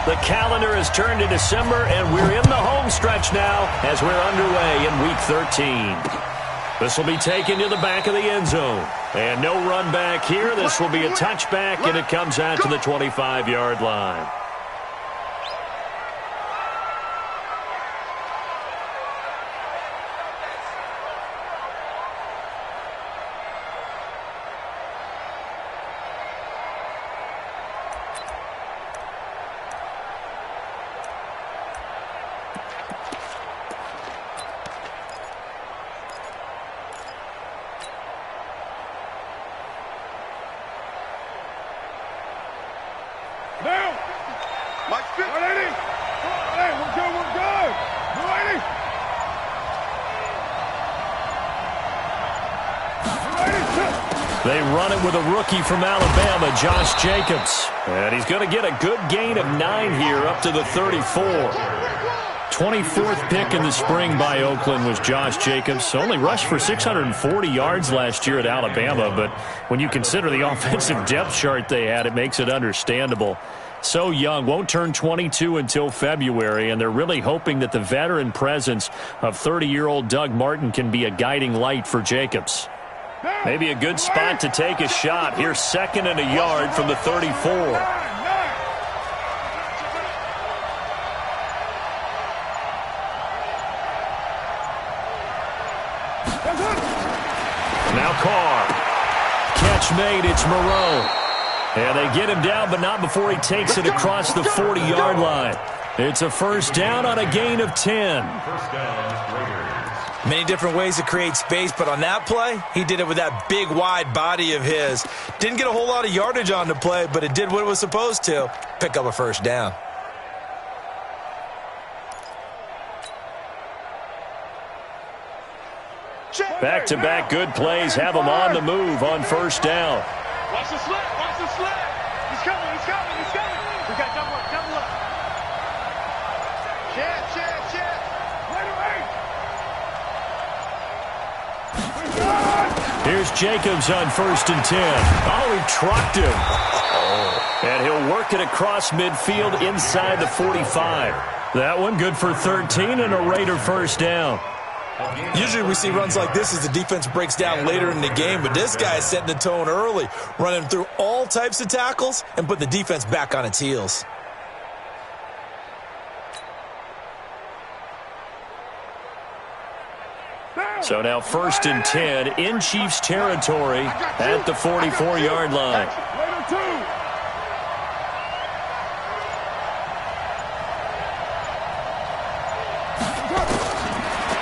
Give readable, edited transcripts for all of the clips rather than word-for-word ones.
The calendar has turned to December, and we're in the home stretch now as we're underway in Week 13. This will be taken to the back of the end zone. And no run back here. This will be a touchback, and it comes out to the 25-yard line. They run it with a rookie from Alabama, Josh Jacobs. And he's going to get a good gain of 9 here up to the 34. 24th pick in the spring by Oakland was Josh Jacobs. Only rushed for 640 yards last year at Alabama, but when you consider the offensive depth chart they had, it makes it understandable. So young, won't turn 22 until February, and they're really hoping that the veteran presence of 30-year-old Doug Martin can be a guiding light for Jacobs. Maybe a good spot to take a shot. Here's 2nd and a yard from the 34. Now Carr. Catch made. It's Moreau. And they get him down, but not before he takes it across the 40-yard line. It's a first down on a gain of 10. Many different ways to create space, but on that play, he did it with that big, wide body of his. Didn't get a whole lot of yardage on the play, but it did what it was supposed to. Pick up a first down. Back-to-back good plays have him on the move on first down. Watch the slip, watch the slip. He's coming, he's coming, he's coming. We got double up, double up. Check. Here's Jacobs on 1st and 10. Oh, he trucked him. And he'll work it across midfield inside the 45. That one good for 13 and a Raider first down. Usually we see runs like this as the defense breaks down later in the game, but this guy is setting the tone early, running through all types of tackles and put the defense back on its heels. So now 1st and 10 in Chiefs territory at the 44-yard line.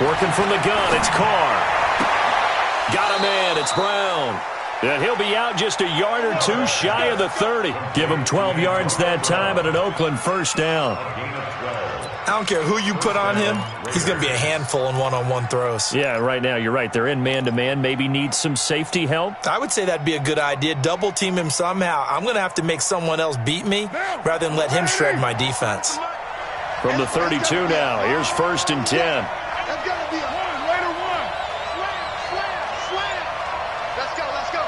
Working from the gun, it's Carr. Got a man, it's Brown. And he'll be out just a yard or two shy of the 30. Give him 12 yards that time at an Oakland first down. I don't care who you put on him, he's going to be a handful in one-on-one throws. Yeah, right now, you're right. They're in man-to-man. Maybe need some safety help. I would say that'd be a good idea. Double team him somehow. I'm going to have to make someone else beat me rather than let him shred my defense. From the 32 now, here's 1st and 10. That's got to be a one, Raider one. Slam. Let's go.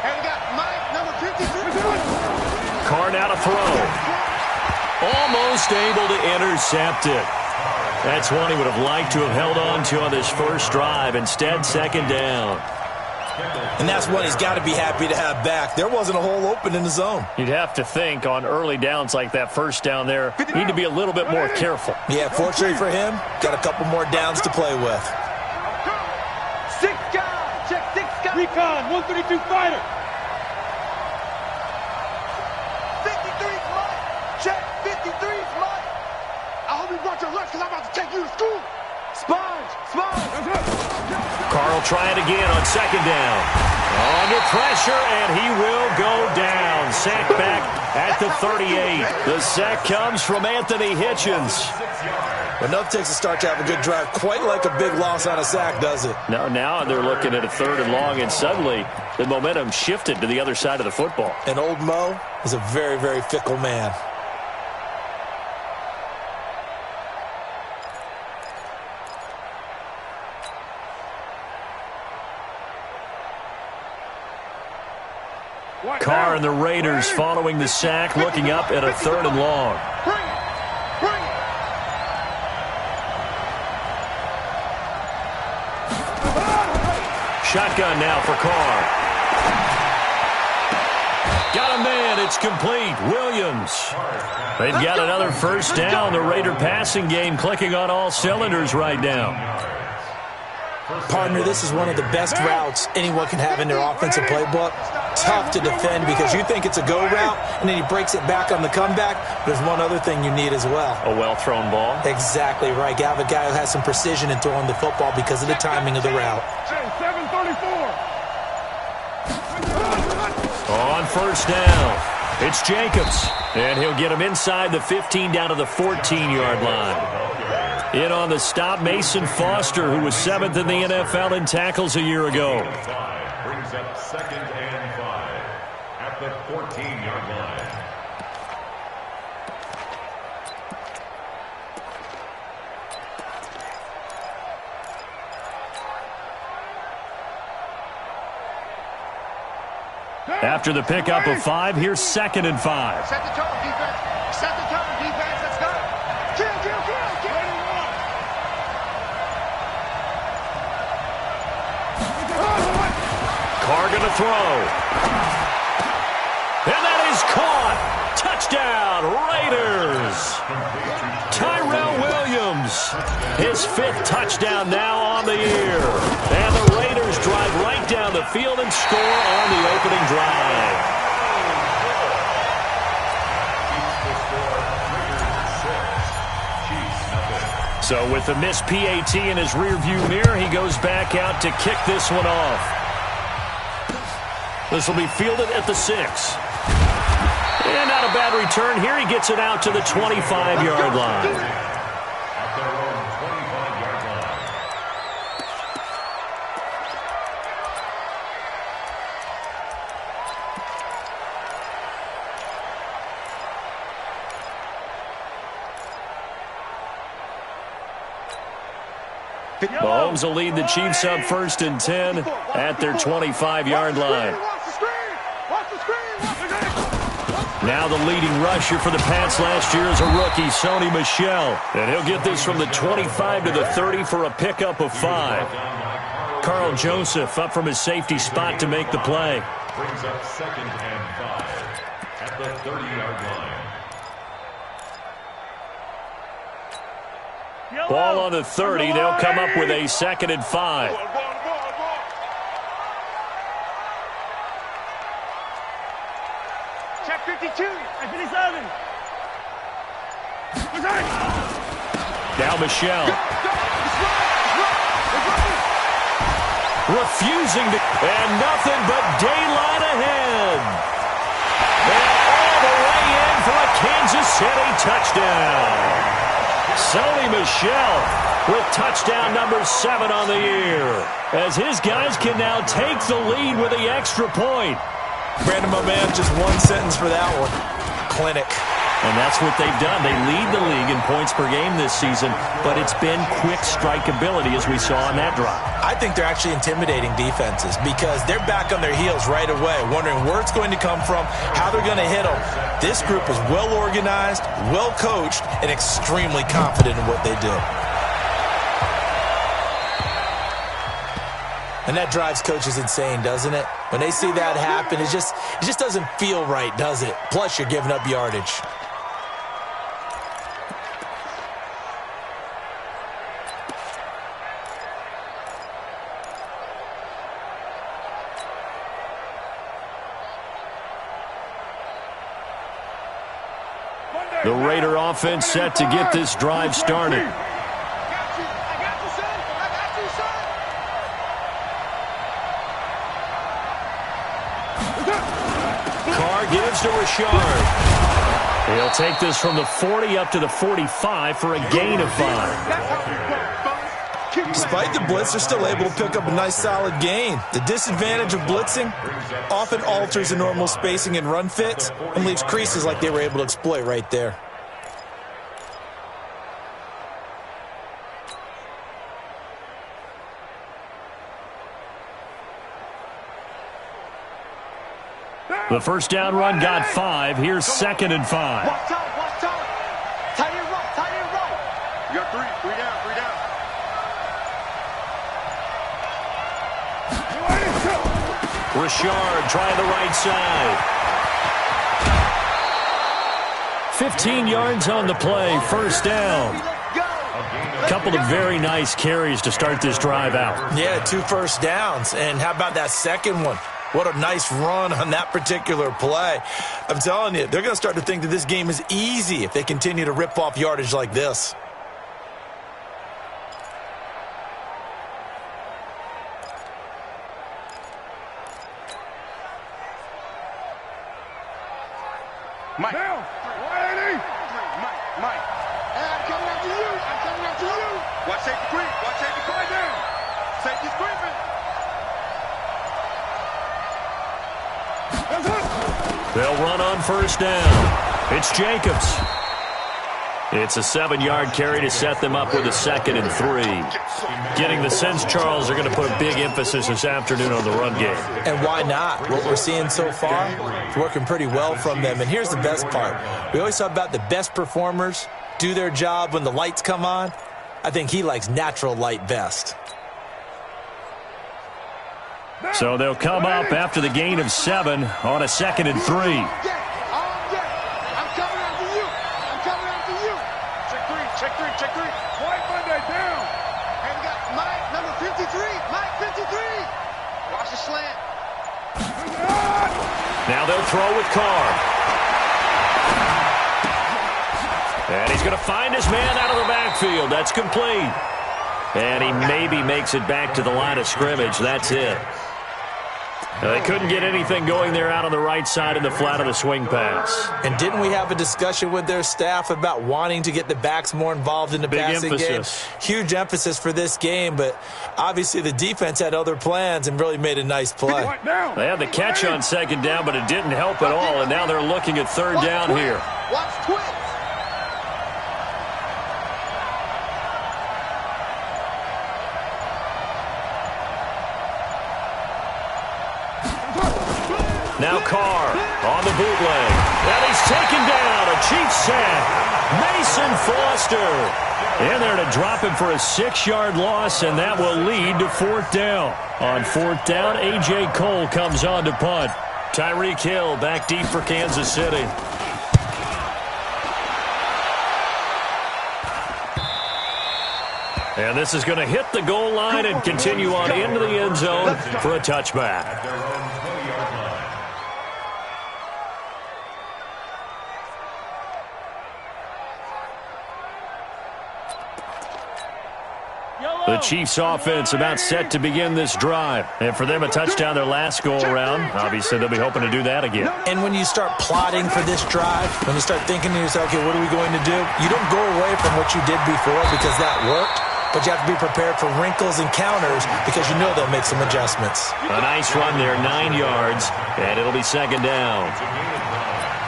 And we got Mike, number 53. Carr now to throw. Almost able to intercept it. That's one he would have liked to have held on to on this first drive. Instead, 2nd down. And that's one he's got to be happy to have back. There wasn't a hole open in the zone. You'd have to think on early downs like that first down there, need to be a little bit more careful. Yeah, fortunately for him, got a couple more downs to play with. 6 guys. Check 6 guys. Recon, 132 fighter. 53's Mike. Check 53's Mike. I hope you brought your lunch because I'm about to take you to school. Sponge. Carl try it again on 2nd down. Under pressure, and he will go down. Sack back at the 38. The sack comes from Anthony Hitchens. Enough takes a start to have a good drive. Quite like a big loss on a sack, does it? Now they're looking at a 3rd and long, and suddenly the momentum shifted to the other side of the football. And old Mo is a very, very fickle man. Carr and the Raiders following the sack, looking up at a 3rd and long. shotgun now for Carr. Got a man. It's complete. Williams. They've got another first down. The Raider passing game clicking on all cylinders right now. Partner, this is one of the best routes anyone can have in their offensive playbook. Tough to defend because you think it's a go route, and then he breaks it back on the comeback. There's one other thing you need as well. A well-thrown ball? Exactly right. You have a guy who has some precision in throwing the football because of the timing of the route. 734. On first down, it's Jacobs. And he'll get him inside the 15 down to the 14-yard line. In on the stop, Mason Foster, who was 7th in the NFL in tackles a year ago. Brings up 2nd and 5 at the 14-yard line. After the pickup of 5, here's 2nd and 5. Set the tone, defense. Set the tone, defense. Let's go. Kill, kill, kill, kill. Carr going to throw. And that is caught. Touchdown, Raiders. Tyrell Williams. His 5th touchdown now on the year. And the Raiders drive right down the field and score on the opening drive. So with the missed PAT in his rearview mirror, he goes back out to kick this one off. This will be fielded at the 6. And not a bad return here. He gets it out to the 25-yard line. Mahomes will lead the Chiefs up 1st and 10 at their 25-yard line. Now the leading rusher for the Pats last year is a rookie, Sony Michel. And he'll get this from the 25 to the 30 for a pickup of 5. Carl Joseph up from his safety spot to make the play. Brings up 2nd and 5 at the 30-yard line. Ball on the 30. They'll come up with a 2nd and 5. Check 52. And 57. Now Michel. Refusing to. And nothing but daylight ahead. And all the way in for a Kansas City touchdown. Sony Michel with touchdown number 7 on the year, as his guys can now take the lead with the extra point. Brandon, my man, just one sentence for that one. Clinic. And that's what they've done. They lead the league in points per game this season, but it's been quick strike ability as we saw on that drive. I think they're actually intimidating defenses because they're back on their heels right away, wondering where it's going to come from, how they're going to hit them. This group is well organized, well coached, and extremely confident in what they do. And that drives coaches insane, doesn't it? When they see that happen, it just doesn't feel right, does it? Plus, you're giving up yardage. The Raider offense set to get this drive started. Carr gives to Richard. He'll take this from the 40 up to the 45 for a gain of 5. Despite the blitz, they're still able to pick up a nice solid gain. The disadvantage of blitzing often alters the normal spacing and run fits and leaves creases like they were able to exploit right there. The first down run got 5. Here's 2nd and 5. Watch out, watch out. Tight end right, tight end right. You got 3 down, 3 down. Richard trying the right side. 15 yards on the play, first down. A couple of very nice carries to start this drive out. Yeah, 2 first downs. And how about that second one? What a nice run on that particular play. I'm telling you, they're going to start to think that this game is easy if they continue to rip off yardage like this. Mike. Down. 180. Mike. I'm coming after you. I'm coming after you. Watch safety creep. Watch safety creep. Down. Safety's creeping. They'll run on first down. It's Jacobs. It's a 7-yard carry to set them up with a 2nd and 3. Getting the sense, Charles, they're going to put a big emphasis this afternoon on the run game. And why not? What we're seeing so far is working pretty well from them. And here's the best part. We always talk about the best performers do their job when the lights come on. I think he likes natural light best. So they'll come up after the gain of 7 on a 2nd and 3. Check 3. White Monday down. And we got Mike, number 53. Mike, 53. Watch the slant. Now they'll throw with Carr. And he's going to find his man out of the backfield. That's complete. And he maybe makes it back to the line of scrimmage. That's it. They couldn't get anything going there out on the right side in the flat of the swing pass. And didn't we have a discussion with their staff about wanting to get the backs more involved in the passing game? Huge emphasis for this game, but obviously the defense had other plans and really made a nice play. They had the catch on 2nd down, but it didn't help at all, and now they're looking at 3rd down here. Watch twitch. Now Carr on the bootleg. And he's taken down. A Chiefs sack. Mason Foster in there to drop him for a 6-yard loss, and that will lead to 4th down. On 4th down, A.J. Cole comes on to punt. Tyreek Hill back deep for Kansas City. And this is going to hit the goal line and continue on into the end zone for a touchback. The Chiefs offense about set to begin this drive. And for them, a touchdown their last go-around. Obviously, they'll be hoping to do that again. And when you start plotting for this drive, when you start thinking to yourself, okay, what are we going to do? You don't go away from what you did before because that worked. But you have to be prepared for wrinkles and counters because you know they'll make some adjustments. A nice run there, 9 yards, and it'll be 2nd down.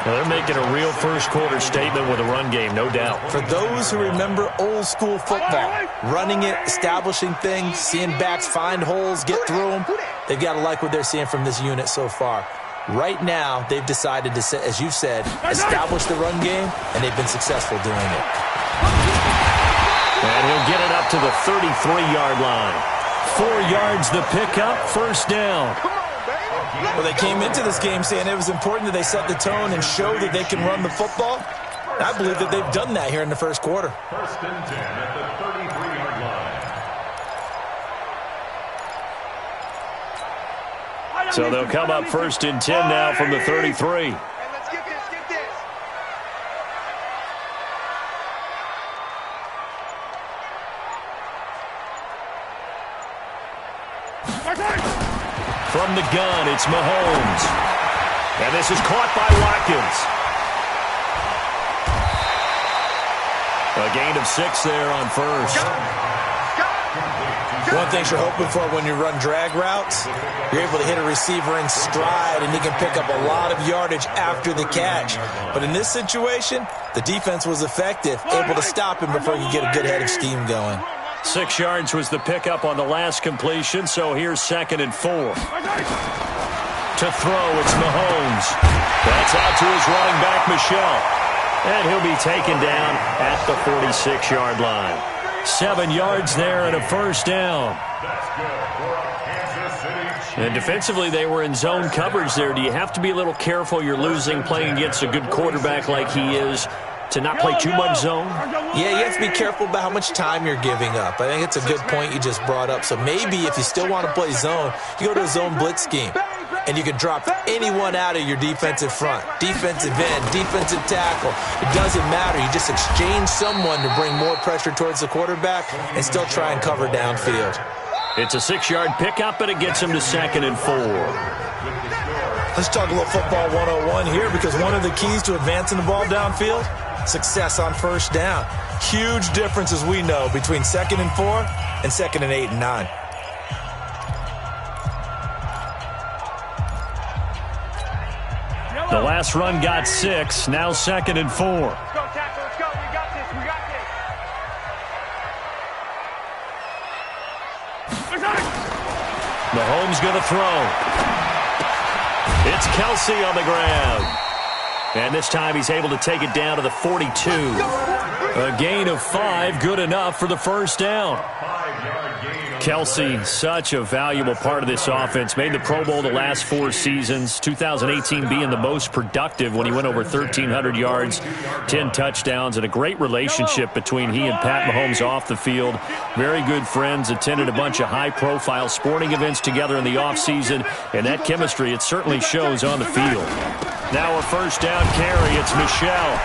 Well, they're making a real first-quarter statement with a run game, no doubt. For those who remember old-school football, running it, establishing things, seeing backs find holes, get through them, they've got to like what they're seeing from this unit so far. Right now, they've decided to, as you said, establish the run game, and they've been successful doing it. And he'll get it up to the 33-yard line. 4 yards the pickup, first down. Well, they came into this game saying it was important that they set the tone and show that they can run the football. I believe that they've done that here in the first quarter. 1st and 10 at the 33-yard line. So they'll come up 1st and 10 now from the 33. Let's get this. From the gun, it's Mahomes. And this is caught by Watkins. A gain of 6 there on first. One thing you're hoping for when you run drag routes, you're able to hit a receiver in stride, and he can pick up a lot of yardage after the catch. But in this situation, the defense was effective, able to stop him before he could get a good head of steam going. 6 yards was the pickup on the last completion, so here's 2nd and 4. To throw, it's Mahomes. That's out to his running back, Michel. And he'll be taken down at the 46-yard line. 7 yards there and a first down. That's good for a Kansas City And defensively, they were in zone coverage there. Do you have to be a little careful? You're losing, playing against a good quarterback like he is, to not play too much zone? Yeah, you have to be careful about how much time you're giving up. I think it's a good point you just brought up. So maybe if you still want to play zone, you go to a zone blitz scheme. And you can drop anyone out of your defensive front. Defensive end, defensive tackle. It doesn't matter. You just exchange someone to bring more pressure towards the quarterback and still try and cover downfield. It's a 6-yard pickup, and it gets him to 2nd and 4. Let's talk a little football 101 here, because one of the keys to advancing the ball downfield, success on first down. Huge difference, as we know, between 2nd and 4 and 2nd and 8 and 9. The last run got 6, now 2nd and 4. Let's go, tackle. Let's go. We got this. We got this. Mahomes going to throw. It's Kelsey on the ground. And this time he's able to take it down to the 42. A gain of 5, good enough for the first down. Kelsey, such a valuable part of this offense. Made the Pro Bowl the last 4 seasons. 2018 being the most productive when he went over 1,300 yards, 10 touchdowns, and a great relationship between he and Pat Mahomes off the field. Very good friends, attended a bunch of high-profile sporting events together in the offseason, and that chemistry, it certainly shows on the field. Now a first down carry. It's Michel.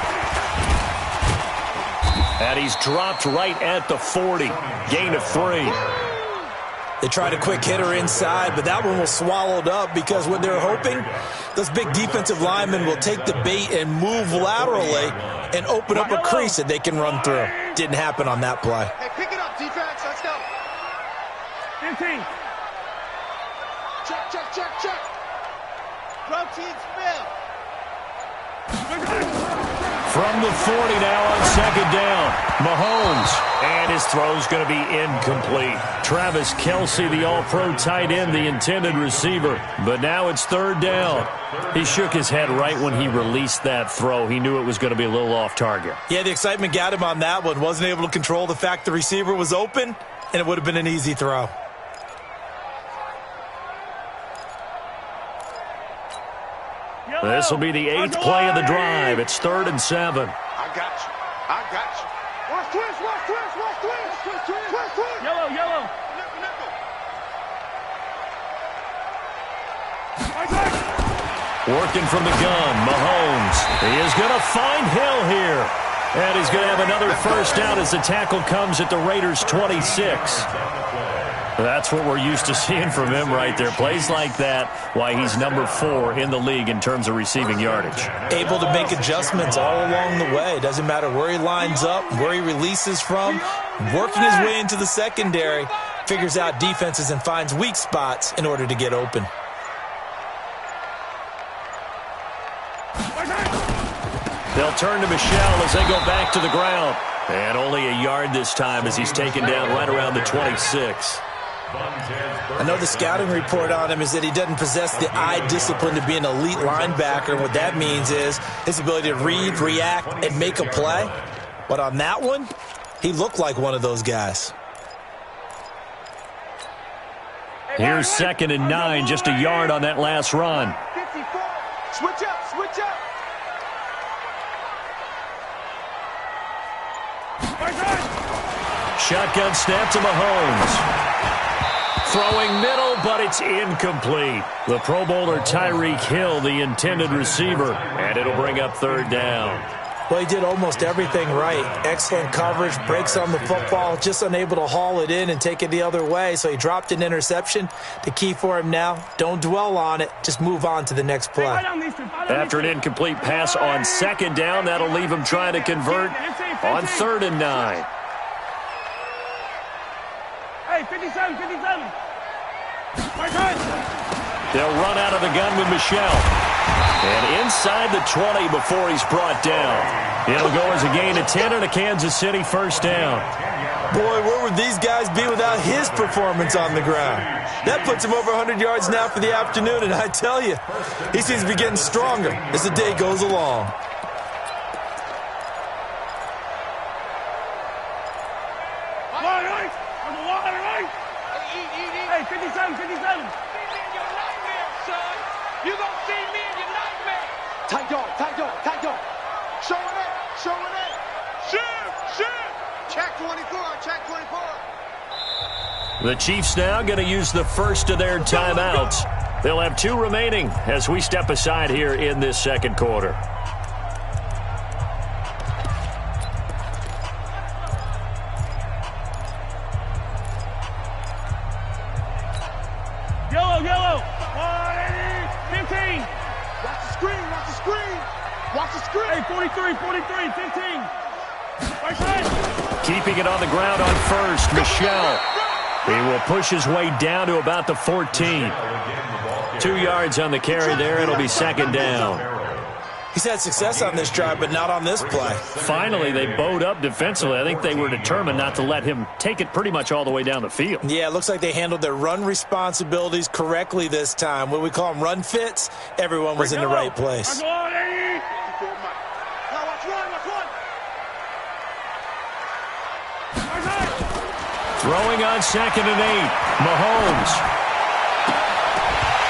And he's dropped right at the 40. Gain of 3. They tried a quick hitter inside, but that one was swallowed up because what they're hoping, those big defensive linemen will take the bait and move laterally and open up a crease that they can run through. Didn't happen on that play. Hey, pick it up, defense. Let's go. 15. Check, check, check, check. Protein spill. From the 40 now on 2nd down. Mahomes. And his throw's going to be incomplete. Travis Kelsey, the all-pro tight end, the intended receiver. But now it's 3rd down. He shook his head right when he released that throw. He knew it was going to be a little off target. Yeah, the excitement got him on that one. Wasn't able to control the fact the receiver was open, and it would have been an easy throw. This will be the 8th play of the drive. It's 3rd and 7. I got you. I got you. Watch twist, watch twist, watch twist. Twist, twist, twist, twist. Yellow, yellow. Nickel, nickel. Working from the gun, Mahomes. He is going to find Hill here. And he's going to have another first down as the tackle comes at the Raiders' 26. That's what we're used to seeing from him right there. Plays like that, why he's number 4 in the league in terms of receiving yardage. Able to make adjustments all along the way. Doesn't matter where he lines up, where he releases from. Working his way into the secondary, figures out defenses and finds weak spots in order to get open. They'll turn to Michel as they go back to the ground. And only a yard this time as he's taken down right around the 26. I know the scouting report on him is that he doesn't possess the eye discipline to be an elite linebacker. What that means is his ability to read, react, and make a play. But on that one, he looked like one of those guys. Here's 2nd and 9, just a yard on that last run. 54. Switch up, switch up. Shotgun snap to Mahomes. Throwing middle, but it's incomplete. The Pro Bowler Tyreek Hill, the intended receiver, and it'll bring up 3rd down. Well, he did almost everything right. Excellent coverage, breaks on the football, just unable to haul it in and take it the other way, so he dropped an interception. The key for him now, don't dwell on it, just move on to the next play. After an incomplete pass on 2nd down, that'll leave him trying to convert on 3rd and 9. Hey, 57, 57. They'll run out of the gun with Michel. And inside the 20 before he's brought down. It'll go as a gain of 10 and a Kansas City first down. Boy, where would these guys be without his performance on the ground? That puts him over 100 yards now for the afternoon, and I tell you, he seems to be getting stronger as the day goes along. Hey, 57, 57. Tight dog, tight dog, tight dog. Show it, show it. Shoot. Check 24, check 24. The Chiefs now going to use the first of their timeouts. They'll have 2 remaining as we step aside here in this second quarter. Yellow. 15. Watch the screen. Hey, 43, 15. Right side. Keeping it on the ground on first, Michel. He will push his way down to about the 14. 2 yards on the carry there. It'll be second down. He's had success on this drive, but not on this play. Finally, they bowed up defensively. I think they were determined not to let him take it pretty much all the way down the field. Yeah, it looks like they handled their run responsibilities correctly this time. What we call them run fits, everyone was in the right place. Throwing on 2nd and 8. Mahomes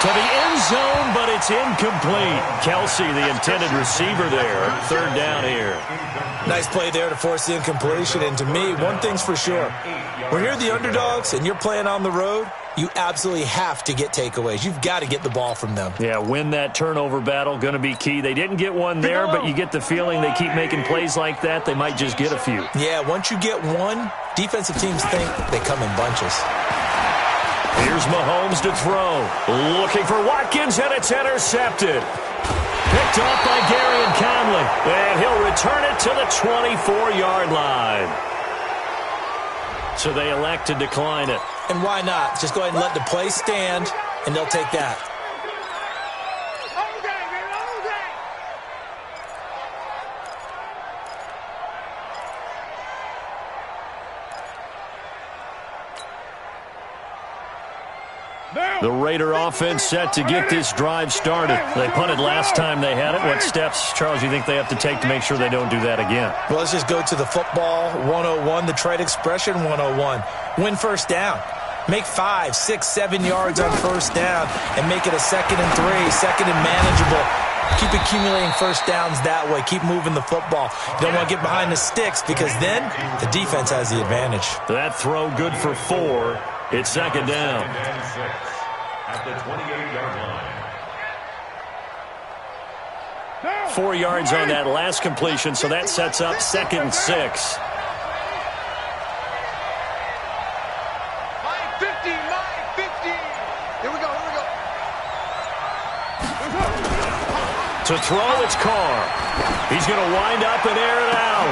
to the end zone, but it's incomplete. Kelsey, the intended receiver there. 3rd down here. Nice play there to force the incompletion. And to me, one thing's for sure. When you're the underdogs and you're playing on the road, you absolutely have to get takeaways. You've got to get the ball from them. Yeah, win that turnover battle, going to be key. They didn't get one there, but you get the feeling they keep making plays like that, they might just get a few. Yeah, once you get one, defensive teams think they come in bunches. Here's Mahomes to throw. Looking for Watkins, and it's intercepted. Picked off by Gary and Conley. And he'll return it to the 24-yard line. So they elect to decline it. And why not? Just go ahead and let the play stand, and they'll take that. The Raider offense set to get this drive started. They punted last time they had it. What steps, Charles, you think they have to take to make sure they don't do that again? Well, let's just go to the football 101, the trade expression 101. Win first down. Make 5, 6, 7 yards on first down and make it a 2nd and 3, 2nd and manageable. Keep accumulating first downs that way. Keep moving the football. You don't want to get behind the sticks because then the defense has the advantage. That throw good for 4. It's 2nd down. At the 28-yard line. 4 yards on that last completion, so that sets up 2nd and 6. Line 50. Here we go. To throw, it's Carr. He's going to wind up and air it out.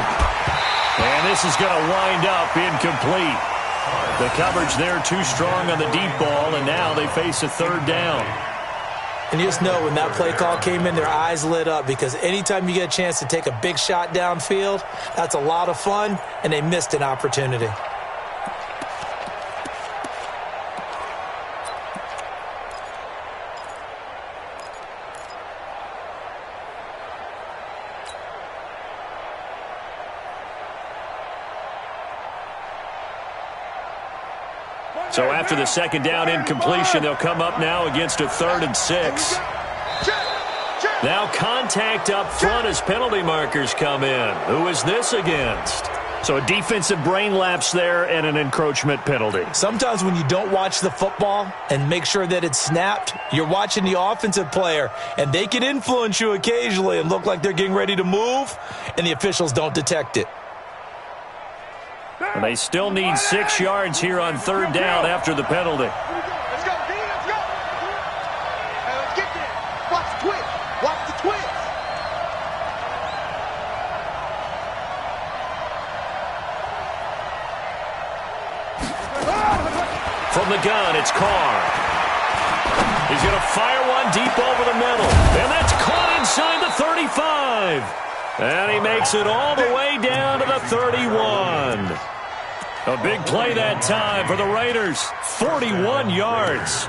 And this is going to wind up incomplete. The coverage there too strong on the deep ball, and now they face a 3rd down. And you just know when that play call came in, their eyes lit up because anytime you get a chance to take a big shot downfield, that's a lot of fun, and they missed an opportunity. So after the 2nd down incompletion, they'll come up now against a 3rd and 6. Now contact up front as penalty markers come in. Who is this against? So a defensive brain lapse there and an encroachment penalty. Sometimes when you don't watch the football and make sure that it's snapped, you're watching the offensive player, and they can influence you occasionally and look like they're getting ready to move, and the officials don't detect it. And they still need 6 yards here on 3rd down after the penalty. Let's go, D, let's go. Hey, let's get there. Watch the twist. Watch the twist. From the gun, it's Carr. He's going to fire one deep over the middle. And that's caught inside the 35. And he makes it all the way down to the 31. A big play that time for the Raiders. 41 yards.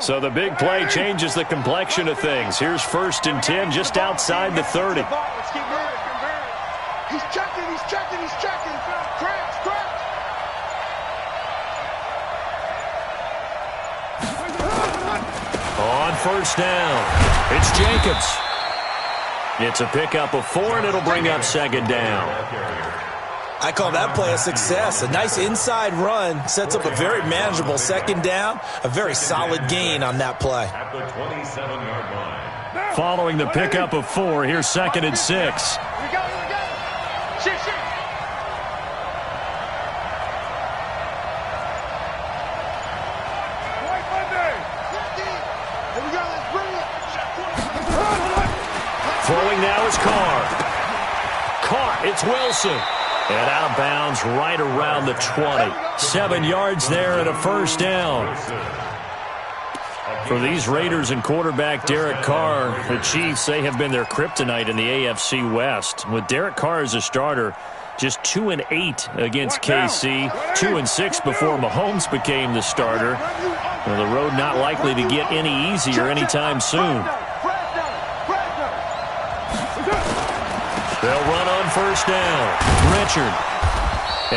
So the big play changes the complexion of things. Here's 1st and 10 just outside the 30. Let's keep moving. He's checking. Crash. On first down, it's Jacobs. It's a pickup of 4, and it'll bring up second down. I call that play a success. A nice inside run sets up a very manageable second down. A very solid gain on that play. At the 27-yard line. Following the pickup of 4, here's second and 6. Here we go, here we go. Shit. White Monday. Here we go, let's bring it. Throwing now is Carr. It's Wilson. And out of bounds right around the 20. 7 yards there and a first down. For these Raiders and quarterback Derek Carr, the Chiefs, they have been their kryptonite in the AFC West. With Derek Carr as a starter, just 2-8 against KC, 2-6 before Mahomes became the starter. Well, the road not likely to get any easier anytime soon. They'll run on first down. Richard.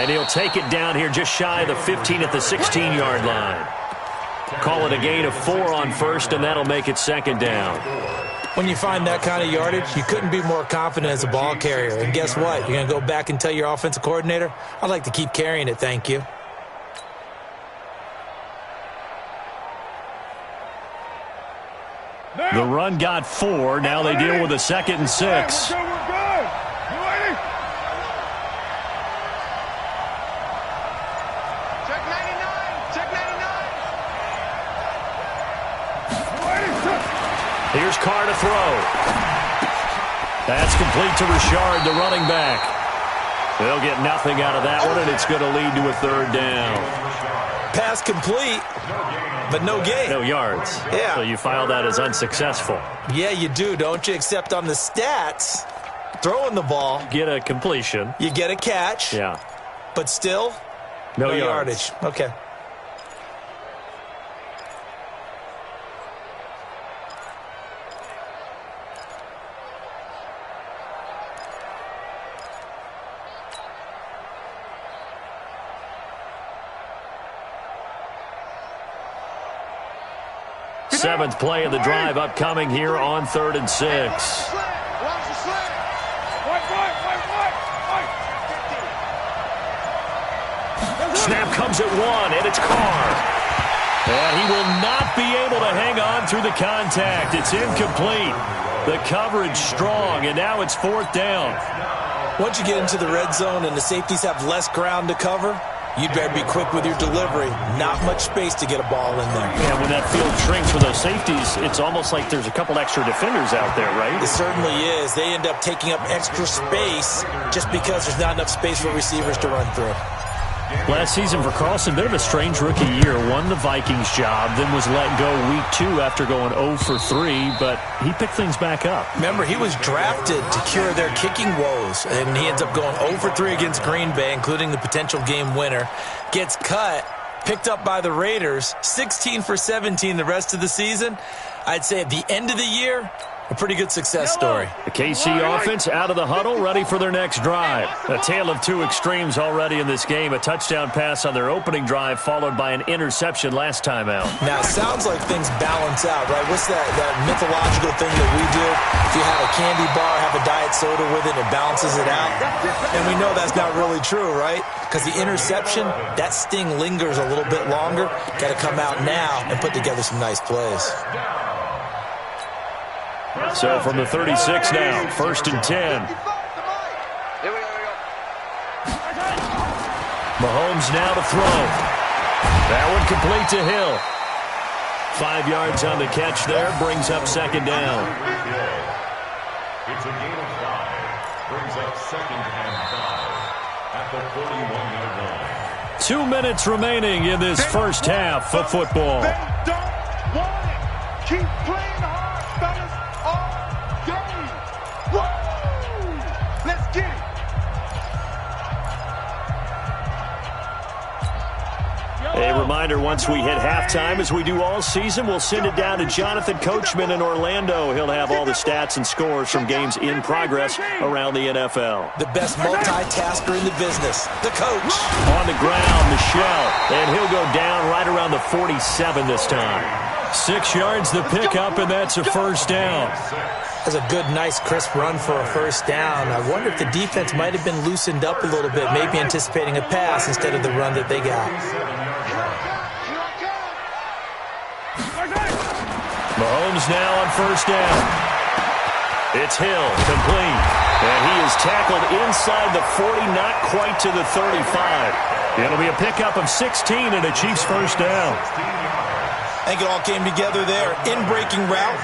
And he'll take it down here just shy of the 15 at the 16-yard line. Call it a gain of 4 on first, and that'll make it second down. When you find that kind of yardage, you couldn't be more confident as a ball carrier. And guess what? You're going to go back and tell your offensive coordinator, I'd like to keep carrying it, thank you. The run got 4. Now they deal with a second and 6. We're good. You ready? Check 99. Check 99. Here's Carr to throw. That's complete to Richard, the running back. They'll get nothing out of that one, and it's going to lead to a third down. Pass complete, but no gain. No yards. Yeah. So you file that as unsuccessful. Yeah, you do, don't you? Except on the stats, throwing the ball, Get a completion. you get a catch, Yeah. but still, No yardage. Okay. Seventh play of the drive upcoming here on 3rd and 6. Watch the slant. White. Snap comes at 1, and it's Carr. And he will not be able to hang on through the contact. It's incomplete. The coverage strong, and now it's 4th down. Once you get into the red zone and the safeties have less ground to cover, you'd better be quick with your delivery. Not much space to get a ball in there. And when that field shrinks with those safeties, it's almost like there's a couple extra defenders out there, right? It certainly is. They end up taking up extra space just because there's not enough space for receivers to run through. Last season for Carlson, bit of a strange rookie year. Won the Vikings job, then was let go week 2 after going 0 for 3, but he picked things back up. Remember, he was drafted to cure their kicking woes, and he ends up going 0 for 3 against Green Bay, including the potential game winner. Gets cut, picked up by the Raiders, 16 for 17 the rest of the season. I'd say at the end of the year, a pretty good success story. The KC offense out of the huddle, ready for their next drive. A tale of two extremes already in this game. A touchdown pass on their opening drive, followed by an interception last time out. Now, it sounds like things balance out, right? What's that mythological thing that we do? If you have a candy bar, have a diet soda with it, it balances it out. And we know that's not really true, right? Because the interception, that sting lingers a little bit longer. Got to come out now and put together some nice plays. So from the 36 now, 1st and 10. Mahomes now to throw. That one complete to Hill. 5 yards on the catch there, brings up second down. It's a gain of 5. Brings up 2nd and 5 at the 41-yard line. 2 minutes remaining in this first half of football. They don't want it. Keep playing hard, fellas. All game. Woo! Let's get it. A reminder, once we hit halftime, as we do all season, we'll send it down to Jonathan Coachman in Orlando. He'll have all the stats and scores from games in progress around the NFL. The best multitasker in the business, the coach. On the ground, Michelle, and he'll go down right around the 47 this time. 6 yards the pickup, and that's a first down. That's a good, nice, crisp run for a first down. I wonder if the defense might have been loosened up a little bit, maybe anticipating a pass instead of the run that they got. Mahomes now on first down. It's Hill, complete. And he is tackled inside the 40, not quite to the 35. It'll be a pickup of 16 and a Chiefs first down. I think it all came together there. In-breaking route,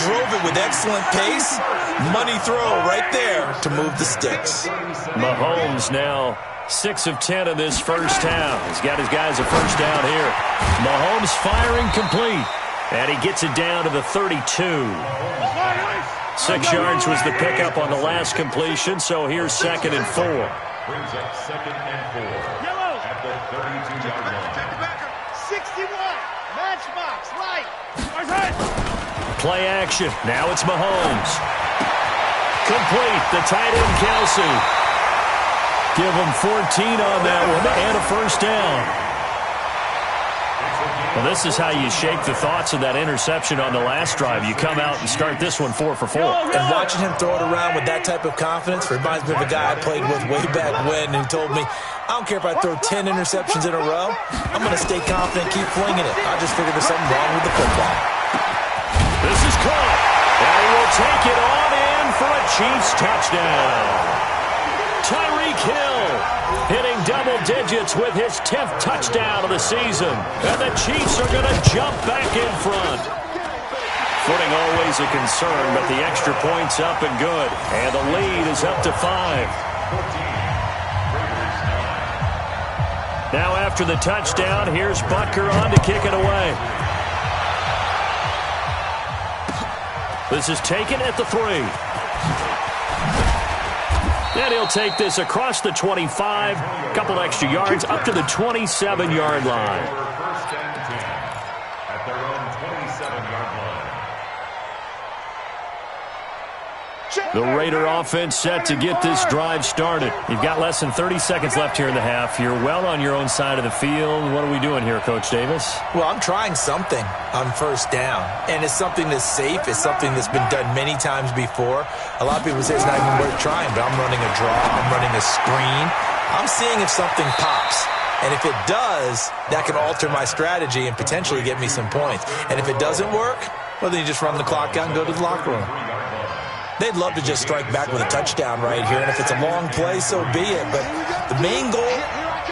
drove it with excellent pace. Money throw right there to move the sticks. Mahomes now 6 of 10 in this first down. He's got his guys a first down here. Mahomes firing complete. And he gets it down to the 32. 6 yards was the pickup on the last completion, so here's 2nd and 4. Brings up 2nd and 4 at the 32-yard line. Check the backer. 61. Matchbox. Light. Play action. Now it's Mahomes. Complete. The tight end, Kelsey. Give him 14 on that one and a first down. Well, this is how you shake the thoughts of that interception on the last drive. You come out and start this one 4 for 4. And watching him throw it around with that type of confidence reminds me of a guy I played with way back when who told me, I don't care if I throw 10 interceptions in a row. I'm going to stay confident, keep flinging it. I just figured there's something wrong with the football. This is caught. And he will take it on in for a Chiefs touchdown. Tyreek Hill hitting double digits with his 10th touchdown of the season. And the Chiefs are going to jump back in front. Footing always a concern, but the extra point's up and good. And the lead is up to 5. Now after the touchdown, here's Butker on to kick it away. This is taken at the 3. And he'll take this across the 25, a couple extra yards, up to the 27-yard line. First and 10 at their own 27-yard line. The Raider offense set to get this drive started. You've got less than 30 seconds left here in the half. You're well on your own side of the field. What are we doing here, Coach Davis? Well, I'm trying something on first down, and it's something that's safe. It's something that's been done many times before. A lot of people say it's not even worth trying, but I'm running a draw. I'm running a screen. I'm seeing if something pops. And if it does, that can alter my strategy and potentially get me some points. And if it doesn't work, well, then you just run the clock out and go to the locker room. They'd love to just strike back with a touchdown right here, and if it's a long play, so be it. But the main goal,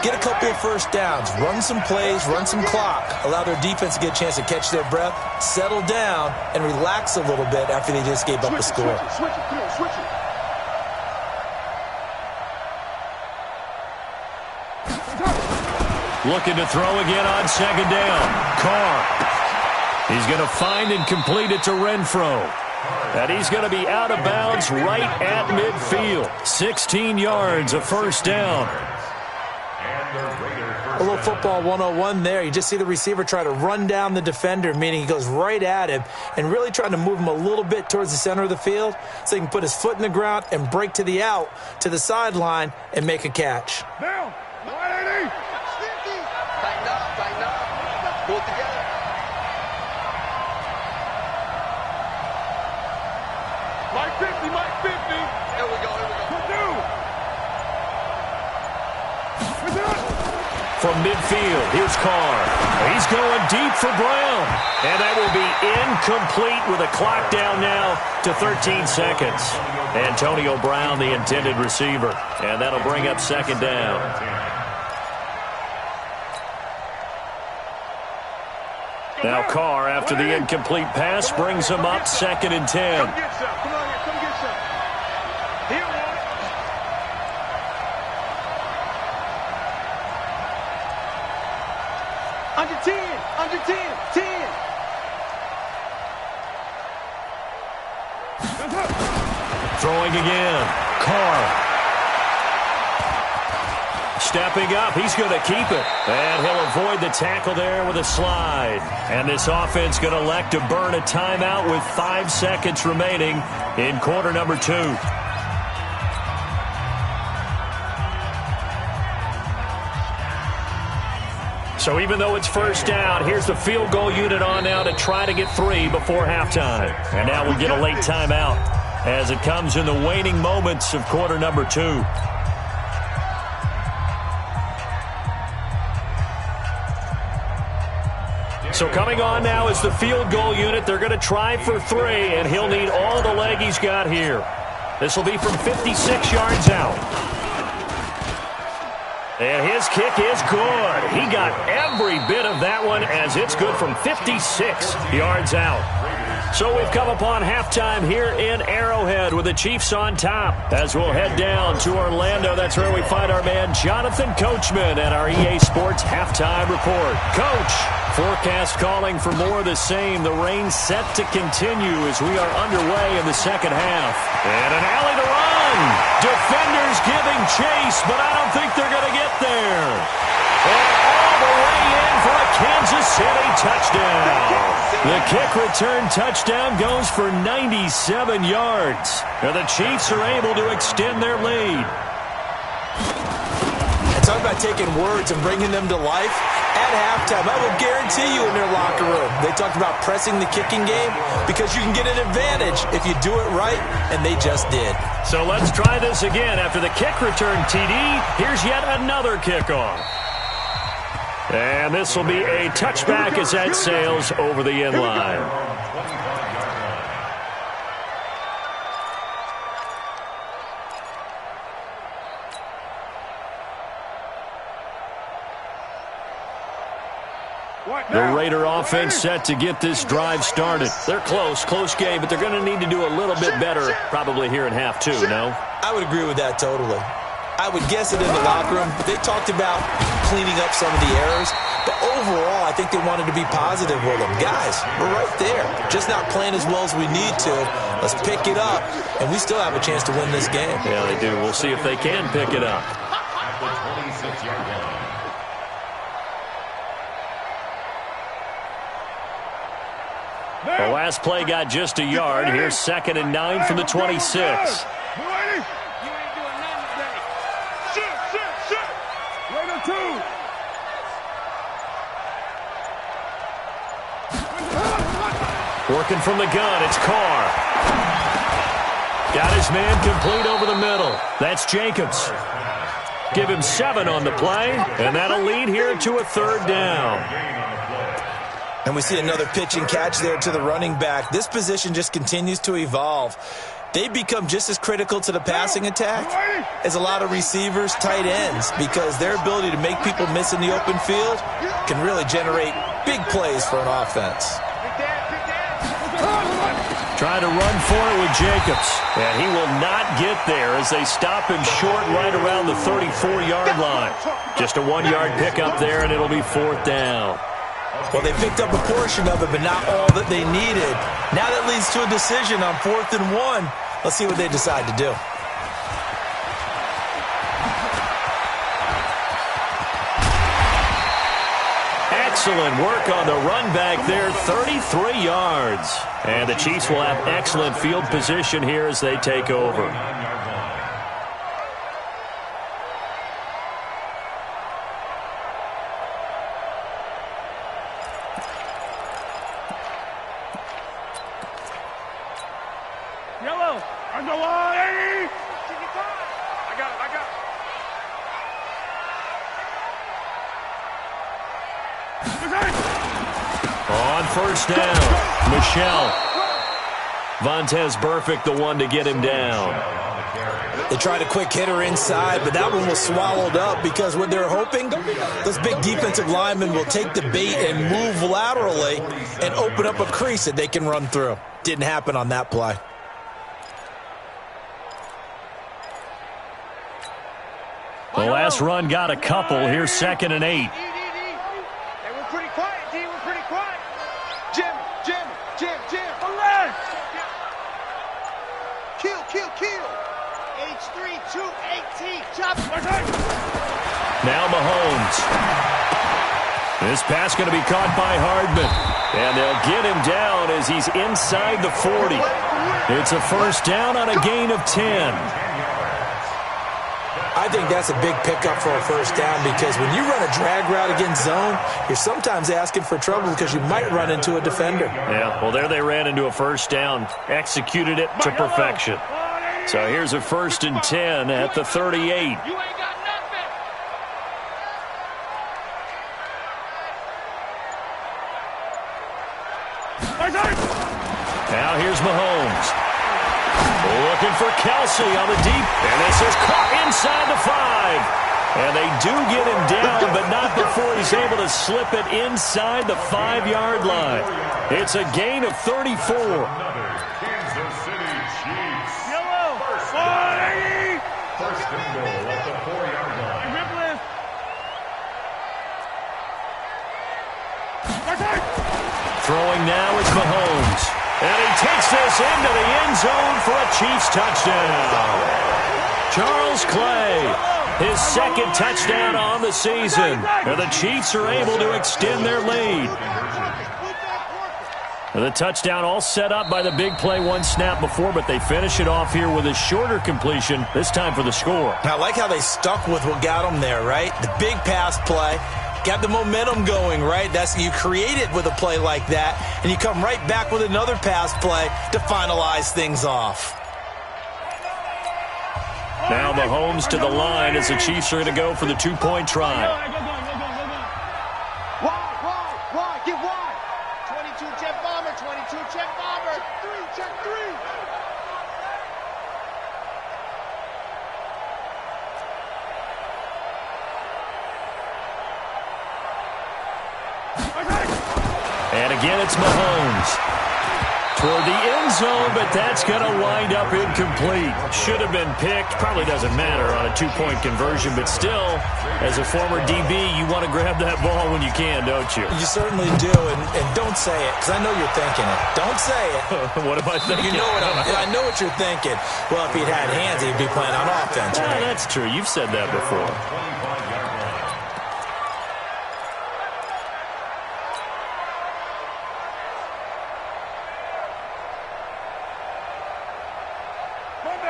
get a couple of first downs, run some plays, run some clock, allow their defense to get a chance to catch their breath, settle down, and relax a little bit after they just gave up the score. Looking to throw again on 2nd down. Carr. He's going to find and complete it to Renfro. And he's going to be out of bounds right at midfield. 16 yards, a first down. A little football 101 there. You just see the receiver try to run down the defender, meaning he goes right at him and really trying to move him a little bit towards the center of the field so he can put his foot in the ground and break to the out, to the sideline, and make a catch. Down. 180. Tighten up. Pull it together. Mike 50, Mike 50. Here we go. From midfield, here's Carr. He's going deep for Brown. And that will be incomplete with a clock down now to 13 seconds. Antonio Brown, the intended receiver. And that'll bring up 2nd down. Now Carr, after the incomplete pass, brings him up 2nd and 10. Come get some. Come on here. Come get some. Here one. Under 10. Under 10. 10. Throwing again. Carr. Stepping up, he's going to keep it. And he'll avoid the tackle there with a slide. And this offense going to elect to burn a timeout with 5 seconds remaining in quarter number 2. So even though it's first down, here's the field goal unit on now to try to get 3 before halftime. And now we get a late timeout as it comes in the waning moments of quarter number 2. So coming on now is the field goal unit. They're going to try for 3, and he'll need all the leg he's got here. This will be from 56 yards out. And his kick is good. He got every bit of that one as it's good from 56 yards out. So we've come upon halftime here in Arrowhead with the Chiefs on top. As we'll head down to Orlando, that's where we find our man Jonathan Coachman at our EA Sports Halftime Report. Coach, forecast calling for more of the same. The rain set to continue as we are underway in the second half. And an alley to run. Defenders giving chase, but I don't think they're going to get there. And all the way in for a Kansas City touchdown. The kick return touchdown goes for 97 yards. And the Chiefs are able to extend their lead. And talk about taking words and bringing them to life. At halftime, I will guarantee you in their locker room, they talked about pressing the kicking game because you can get an advantage if you do it right, and they just did. So let's try this again. After the kick return, TD, here's yet another kickoff. And this will be a touchback as that sails over the end line. The Raider offense set to get this drive started. They're close game, but they're going to need to do a little bit better probably here in half 2, no? I would agree with that totally. I would guess it in the locker room. They talked about cleaning up some of the errors, but overall, I think they wanted to be positive with them. Guys, we're right there. Just not playing as well as we need to. Let's pick it up, and we still have a chance to win this game. Yeah, they do. We'll see if they can pick it up. At the 26-yard line. The last play got just a yard. Here's 2nd and 9 from the 26. Working from the gun, it's Carr. Got his man complete over the middle. That's Jacobs. Give him 7 on the play, and that'll lead here to a 3rd down. And we see another pitch and catch there to the running back. This position just continues to evolve. They become just as critical to the passing attack as a lot of receivers, tight ends, because their ability to make people miss in the open field can really generate big plays for an offense. Trying to run for it with Jacobs. And he will not get there as they stop him short right around the 34-yard line. Just a 1-yard pickup there, and it'll be 4th down. Well, they picked up a portion of it, but not all that they needed. Now that leads to a decision on 4th and 1. Let's see what they decide to do. Excellent work on the run back there, 33 yards. And the Chiefs will have excellent field position here as they take over. Yellow, underline. I got it. On 1st down, Michelle. Vontez Burfict, the one to get him down. They tried a quick hitter inside, but that one was swallowed up because what they're hoping, those big defensive linemen will take the bait and move laterally and open up a crease that they can run through. Didn't happen on that play. The last run got a couple. Here's 2nd and 8. Hey, we're pretty quiet, D. We're pretty quiet. Jim. Alert! Kill. H32AT. Chop. Now Mahomes. This pass going to be caught by Hardman. And they'll get him down as he's inside the 40. It's a 1st down on a gain of 10. I think that's a big pickup for a first down because when you run a drag route against zone, you're sometimes asking for trouble because you might run into a defender. Yeah, well, there they ran into a first down, executed it to perfection. So here's a 1st and 10 at the 38. Now here's Mahomes. Looking for Kelsey on the deep. And this is caught inside the 5. And they do get him down, but not before he's able to slip it inside the 5-yard line. It's a gain of 34. Kansas City Chiefs. First and goal at the 4-yard line. Throwing now is Mahomes. And he takes this into the end zone for a Chiefs touchdown. Charles Clay, his 2nd touchdown on the season. And the Chiefs are able to extend their lead. The touchdown all set up by the big play 1 snap before, but they finish it off here with a shorter completion, this time for the score. I like how they stuck with what got them there, right? The big pass play. Got the momentum going, right? You create it with a play like that, and you come right back with another pass play to finalize things off. Now Mahomes to the line as the Chiefs are going to go for the 2-point try. Wide, get wide. 22 jet bomber, 22 jet bomber. Check 3. And again, it's Mahomes. Toward the end zone, but that's going to wind up incomplete. Should have been picked. Probably doesn't matter on a 2-point conversion, but still, as a former DB, you want to grab that ball when you can, don't you? You certainly do, and don't say it, because I know you're thinking it. Don't say it. What am I thinking? You know I know what you're thinking. Well, if he'd had hands, he'd be playing on offense, right? That's true. You've said that before.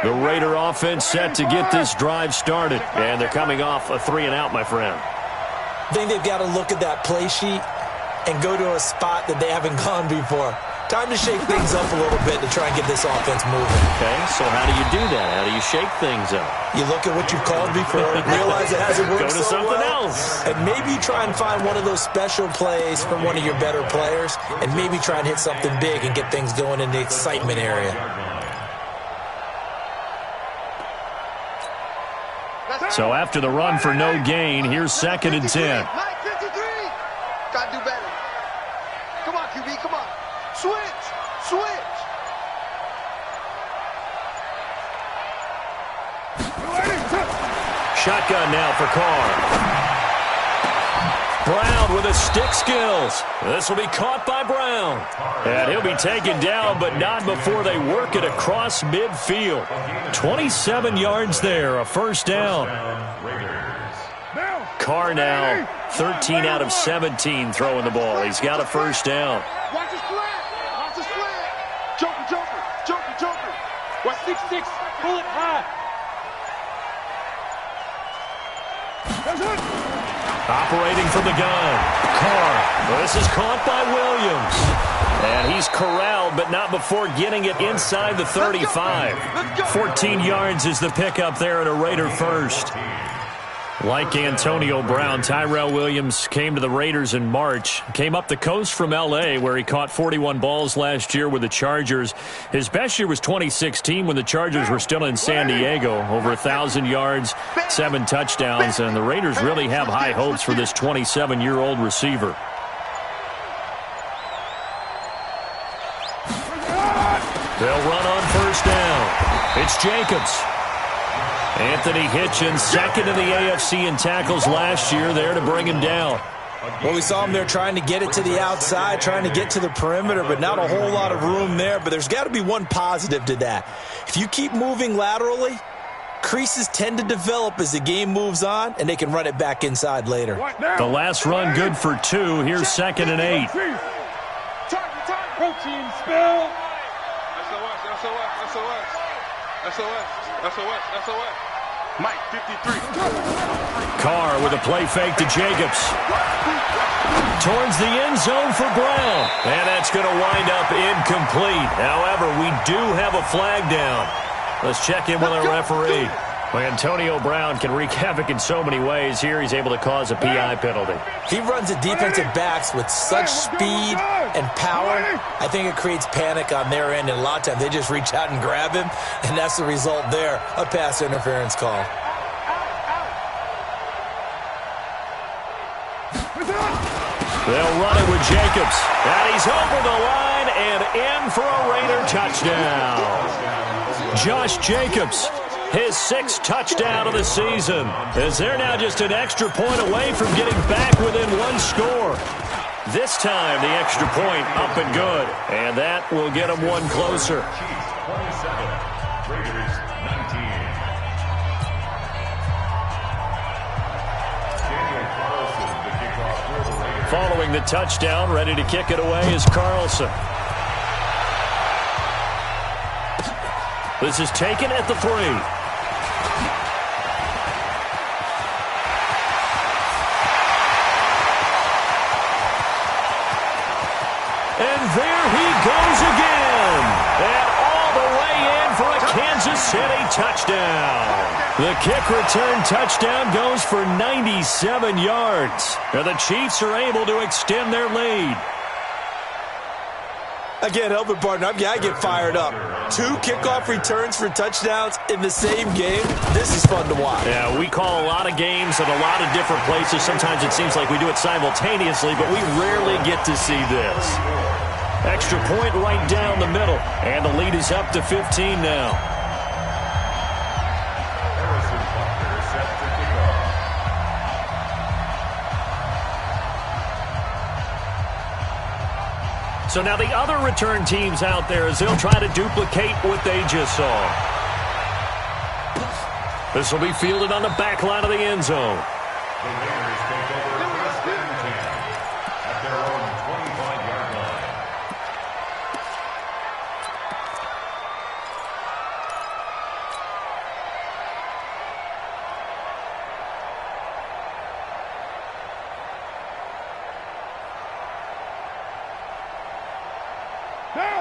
The Raider offense set to get this drive started. And they're coming off a 3-and-out, my friend. I think they've got to look at that play sheet and go to a spot that they haven't gone before. Time to shake things up a little bit to try and get this offense moving. Okay, so how do you do that? How do you shake things up? You look at what you've called before, realize it hasn't worked Go to so something well, else. and maybe try and find one of those special plays from one of your better players, and maybe try and hit something big and get things going in the excitement area. So after the run for no gain, here's 2nd and 10. 9:53. Gotta do better. Come on, QB, come on. Switch. Shotgun now for Carr. Brown with his stick skills. This will be caught by Brown. And he'll be taken down, but not before they work it across midfield. 27 yards there, a first down. Carr now 13 out of 17 throwing the ball. He's got a first down. Watch his flat. Joker. Watch 6-6. Pull it high. Operating from the gun. Carr. This is caught by Williams. And he's corralled, but not before getting it inside the 35. 14 yards is the pickup there at a Raider first. Like Antonio Brown, Tyrell Williams came to the Raiders in March. Came up the coast from L.A., where he caught 41 balls last year with the Chargers. His best year was 2016 when the Chargers were still in San Diego. Over 1,000 yards, 7 touchdowns, and the Raiders really have high hopes for this 27-year-old receiver. They'll run on first down. It's Jacobs. Anthony Hitchens, second in the AFC in tackles last year, there to bring him down. Well, we saw him there trying to get it to the outside, trying to get to the perimeter, but not a whole lot of room there. But there's got to be one positive to that. If you keep moving laterally, creases tend to develop as the game moves on, and they can run it back inside later. The last run good for 2. Here's 2nd and 8. Protein spill. SOS. Mike, 53. Carr with a play fake to Jacobs. Towards the end zone for Brown. And that's going to wind up incomplete. However, we do have a flag down. Let's check in with our referee. Well, Antonio Brown can wreak havoc in so many ways. Here he's able to cause a PI penalty. He runs the defensive backs with such speed and power. I think it creates panic on their end, and a lot of times they just reach out and grab him, and that's the result there, a pass interference call. They'll run it with Jacobs. And he's over the line and in for a Raider touchdown. Josh Jacobs, his 6th touchdown of the season, as they're now just an extra point away from getting back within 1 score. This time, the extra point up and good. And that will get them 1 closer. Chiefs 27, Raiders 19. Following the touchdown, ready to kick it away is Carlson. This is taken at the 3. And there he goes again. And all the way in for a Kansas City touchdown. The kick return touchdown goes for 97 yards. And the Chiefs are able to extend their lead. I can't help it, partner. I get fired up. 2 kickoff returns for touchdowns in the same game. This is fun to watch. Yeah, we call a lot of games at a lot of different places. Sometimes it seems like we do it simultaneously, but we rarely get to see this. Extra point right down the middle. And the lead is up to 15 now. So now the other return teams out there as they'll try to duplicate what they just saw. This will be fielded on the back line of the end zone. The Raiders take over first and 10 at their own 25-yard line.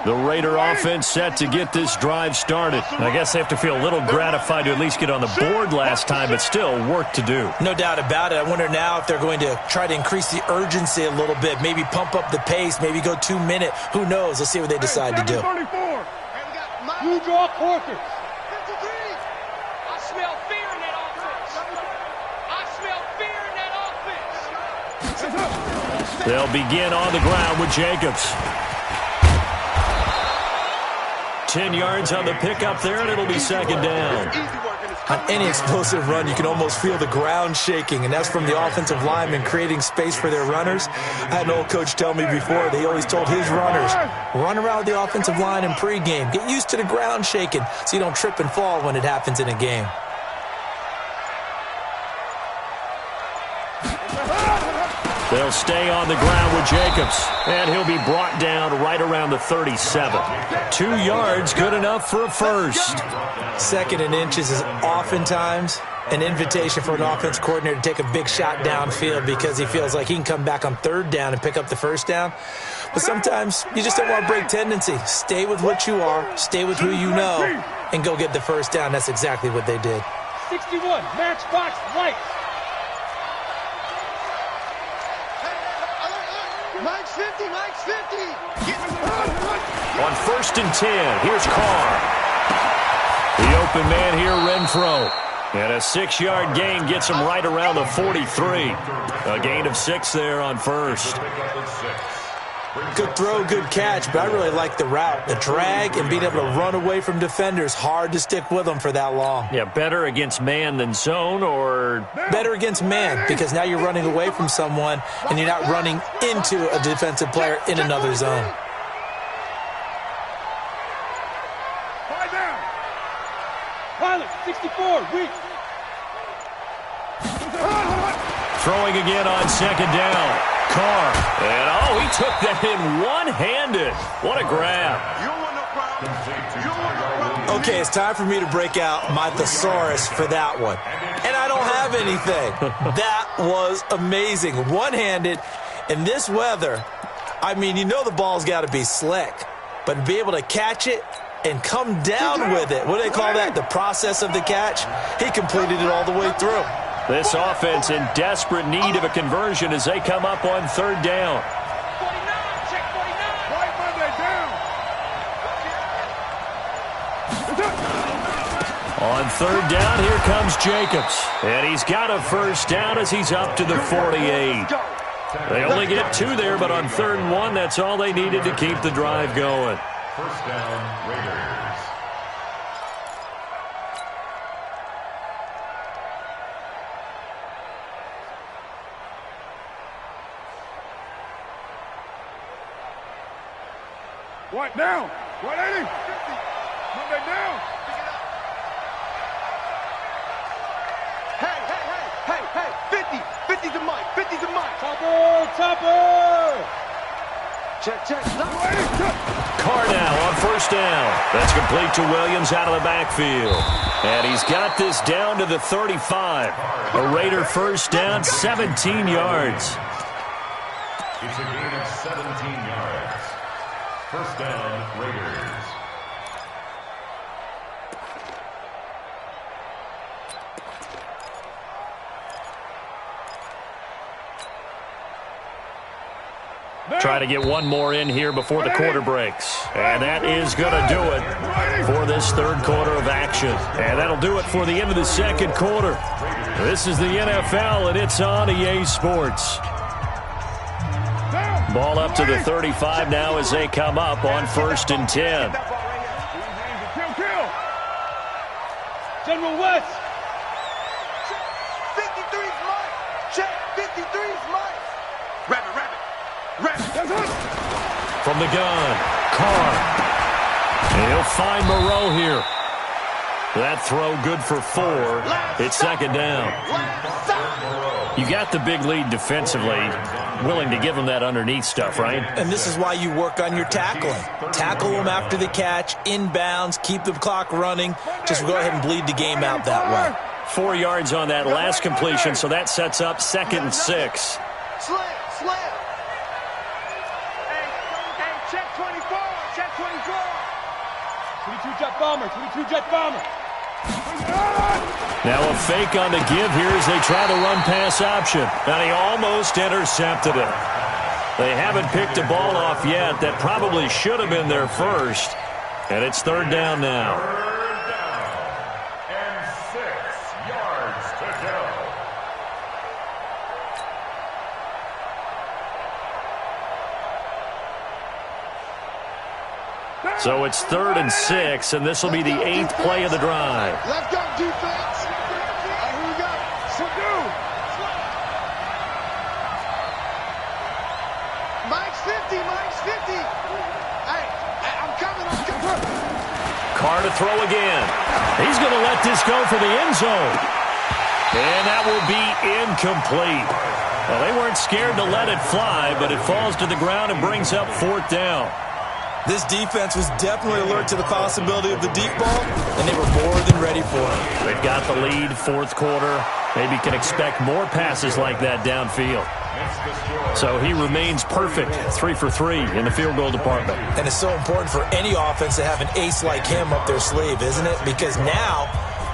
The Raider offense set to get this drive started. I guess they have to feel a little gratified to at least get on the board last time, but still work to do. No doubt about it. I wonder now if they're going to try to increase the urgency a little bit, maybe pump up the pace, maybe go 2 minute. Who knows? Let's see what they decide to do. You draw quarters. 53. I smell fear in that offense. I smell fear in that offense. They'll begin on the ground with Jacobs. 10 yards on the pickup there, and it'll be second down. On any explosive run, you can almost feel the ground shaking, and that's from the offensive linemen creating space for their runners. I had an old coach tell me before, they always told his runners, run around the offensive line in pregame. Get used to the ground shaking so you don't trip and fall when it happens in a game. They'll stay on the ground with Jacobs, and he'll be brought down right around the 37. 2 yards, good enough for a first. 2nd and inches is oftentimes an invitation for an offense coordinator to take a big shot downfield because he feels like he can come back on 3rd down and pick up the first down. But sometimes you just don't want to break tendency. Stay with what you are, stay with who you know, and go get the first down. That's exactly what they did. 61, matchbox light. Mike's 50, Mike's 50. On 1st and 10, here's Carr. The open man here, Renfro. And a 6-yard gain gets him right around the 43. A gain of 6 there on first. Good throw, good catch, but I really like the route. The drag and being able to run away from defenders, hard to stick with them for that long. Yeah, better against man than zone, or better against man, because now you're running away from someone and you're not running into a defensive player in another zone. Five down. Pilot, 64, weak. throwing again on 2nd down. Carr. And, he took that in one-handed. What a grab. You don't want no problem. You don't want no problem. Okay, it's time for me to break out my thesaurus for that one. And I don't have anything. That was amazing. One-handed in this weather. I mean, you know the ball's got to be slick. But to be able to catch it and come down with it, what do they call that? The process of the catch? He completed it all the way through. This offense in desperate need of a conversion as they come up on third down. 49, check 49. Right Monday down. On third down, here comes Jacobs. And he's got a first down as he's up to the 48. They only get 2 there, but on 3rd and 1, that's all they needed to keep the drive going. First down, Raiders. What down? 180. Monday down. Hey. 50. 50's a mic. 50's a mic. Topper. Check. Carr now on first down. That's complete to Williams out of the backfield. And he's got this down to the 35. A Raider first down, 17 yards. It's a gain of 17 yards. First down, Raiders. Try to get one more in here before the quarter breaks. And that is going to do it for this 3rd quarter of action. And that'll do it for the end of the 2nd quarter. This is the NFL, and it's on EA Sports. Ball up to the 35 now as they come up on 1st and 10. Kill. General West. 53's mine. Check. 53's mine. Rabbit. From the gun, Carr. And he'll find Moreau here. That throw good for 4. It's 2nd down. You got the big lead defensively. Willing to give them that underneath stuff, right? And this is why you work on your tackling. Tackle them after the catch, inbounds, keep the clock running. Just go ahead and bleed the game out that way. 4 yards on that last completion, so that sets up 2nd and 6. Slam. Hey, check 24. Check 24. 22 jet bomber. Now a fake on the give here as they try to run pass option. And he almost intercepted it. They haven't picked a ball off yet. That probably should have been their first. And it's 3rd down now. 3rd down and 6 yards to go. So it's 3rd and 6, and this will be the 8th play of the drive. Let's go, defense. Here we go. Subdue. Mike's 50. Hey, I'm coming. Carr to throw again. He's going to let this go for the end zone. And that will be incomplete. Well, they weren't scared to let it fly, but it falls to the ground and brings up 4th down. This defense was definitely alert to the possibility of the deep ball, and they were more than ready for it. They've got the lead, 4th quarter. Maybe can expect more passes like that downfield. So he remains perfect, 3 for 3 in the field goal department. And it's so important for any offense to have an ace like him up their sleeve, isn't it? Because now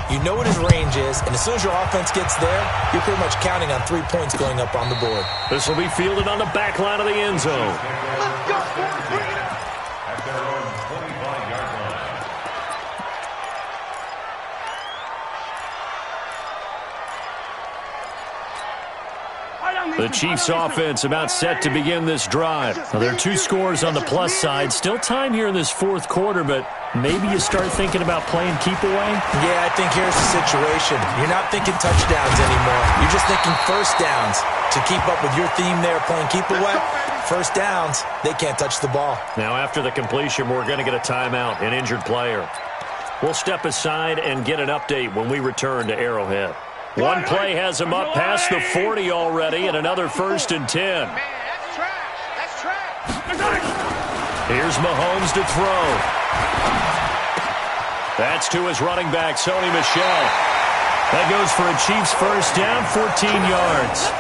you know what his range is, and as soon as your offense gets there, you're pretty much counting on 3 points going up on the board. This will be fielded on the back line of the end zone. Let's go, boys. Bring it up. At their own 25-yard line. The Chiefs' offense about set to begin this drive. Now, there are 2 scores on the plus side. Still time here in this 4th quarter, but maybe you start thinking about playing keep away? Yeah, I think here's the situation. You're not thinking touchdowns anymore. You're just thinking first downs. To keep up with your theme there, playing keep away, first downs, they can't touch the ball. Now, after the completion, we're going to get a timeout, an injured player. We'll step aside and get an update when we return to Arrowhead. One play has him up past the 40 already, and another 1st and 10. Man, that's trash. Here's Mahomes to throw. That's to his running back, Sony Michel. That goes for a Chiefs first down, 14 yards.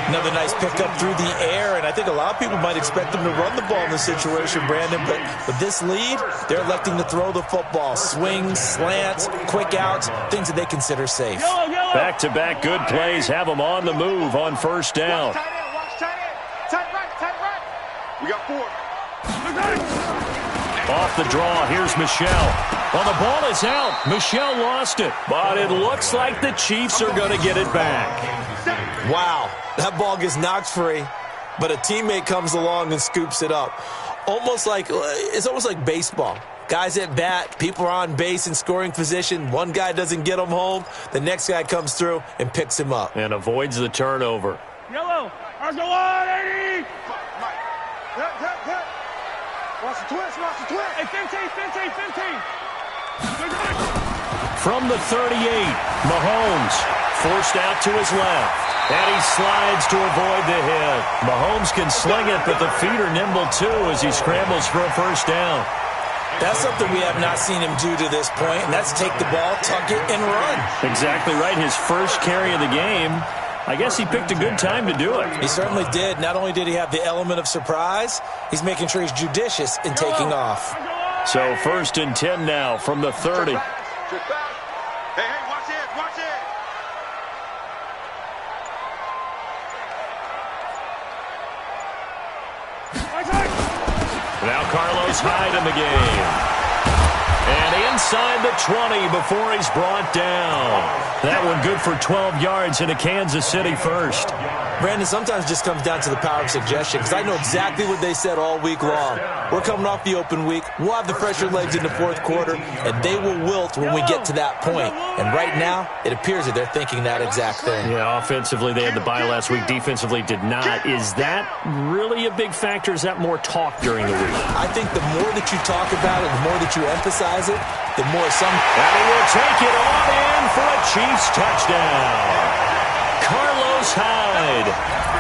Another nice pickup through the air, and I think a lot of people might expect them to run the ball in this situation, Brandon, but with this lead, they're electing to throw the football. Swings, slants, quick outs, things that they consider safe. Back-to-back good plays have them on the move on first down. Watch tight end. Tight right. We got 4. Off the draw, here's Michel. Well, the ball is out. Michel lost it, but it looks like the Chiefs are going to get it back. Wow, that ball gets knocked free, but a teammate comes along and scoops it up. It's almost like baseball. Guys at bat, people are on base in scoring position. One guy doesn't get him home. The next guy comes through and picks him up. And avoids the turnover. Yellow. Ours go on, 80. Hit. Watch the twist. Hey, 15. From the 38, Mahomes forced out to his left. And he slides to avoid the hit. Mahomes can sling it, but the feet are nimble too as he scrambles for a first down. That's something we have not seen him do to this point, and that's take the ball, tuck it, and run. Exactly right. His first carry of the game. I guess he picked a good time to do it. He certainly did. Not only did he have the element of surprise, he's making sure he's judicious in taking off. So first and 10 now from the 30. Hey, watch it. Now Carlos Hyde in the game. And inside the 20 before he's brought down. That one good for 12 yards into Kansas City first. Brandon, sometimes just comes down to the power of suggestion, because I know exactly what they said all week long. We're coming off the open week. We'll have the fresher legs in the fourth quarter, and they will wilt when we get to that point. And right now, it appears that they're thinking that exact thing. Yeah, offensively, they had the bye last week. Defensively, did not. Is that really a big factor? Is that more talk during the week? I think the more that you talk about it, the more that you emphasize it, the more some... And he will take it on in for a Chiefs touchdown. Carlos Hyde,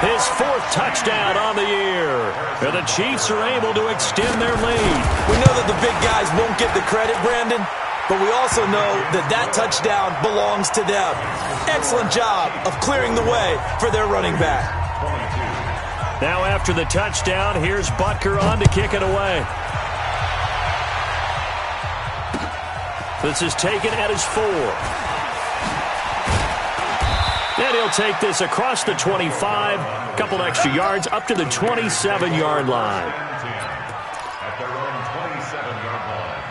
his 4th touchdown on the year. And the Chiefs are able to extend their lead. We know that the big guys won't get the credit, Brandon, but we also know that that touchdown belongs to them. Excellent job of clearing the way for their running back. Now after the touchdown, here's Butker on to kick it away. This is taken at his 4. And he'll take this across the 25, a couple extra yards, up to the 27-yard line. At their own 27-yard line.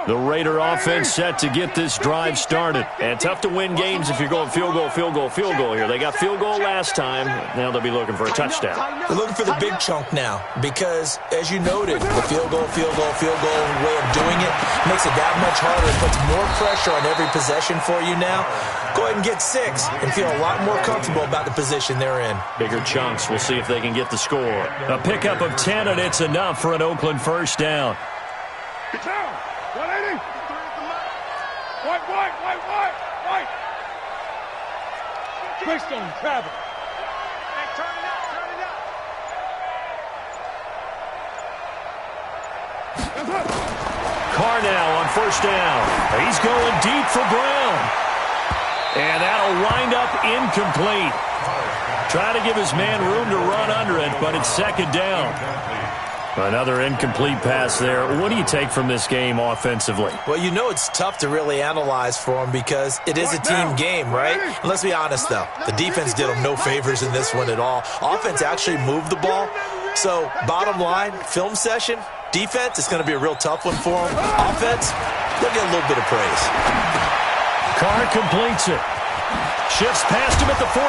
The Raider offense set to get this drive started. And tough to win games if you're going field goal here. They got field goal last time. Now they'll be looking for a touchdown. They're looking for the big chunk now because, as you noted, the field goal way of doing it makes it that much harder. It puts more pressure on every possession for you now. Go ahead and get 6 and feel a lot more comfortable about the position they're in. Bigger chunks. We'll see if they can get the score. A pickup of 10, and it's enough for an Oakland first down. Get down. 180. White. Quickstone, travel. Hey, turn it up. Carr now on first down. He's going deep for Brown. And that'll wind up incomplete. Try to give his man room to run under it, but it's second down. Another incomplete pass there. What do you take from this game offensively? Well, you know it's tough to really analyze for them because it is a team game, right? And let's be honest, though. The defense did them no favors in this one at all. Offense actually moved the ball. So, bottom line, film session, defense, it's going to be a real tough one for them. Offense, they'll get a little bit of praise. Carr completes it. Shifts past him at the 45.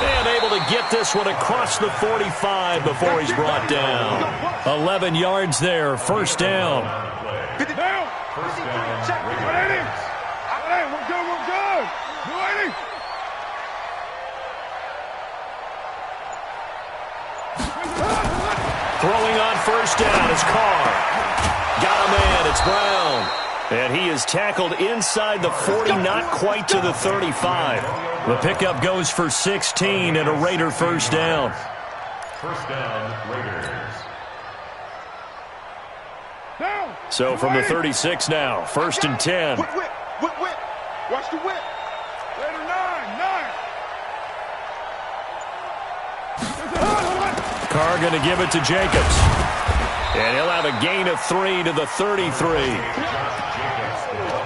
And able to get this one across the 45 before he's brought down. 11 yards there, first down. First down. Check. 180. We're good. 280. Throwing on first down is Carr. Got a man, it's Brown. And he is tackled inside the 40, not quite to the 35. The pickup goes for 16 and a Raider first down. First down, Raiders. Down. So from the 36 now, 1st and 10. Whip, whip, whip, whip. Watch the whip. Raider 9. Carr going to give it to Jacobs. And he'll have a gain of 3 to the 33.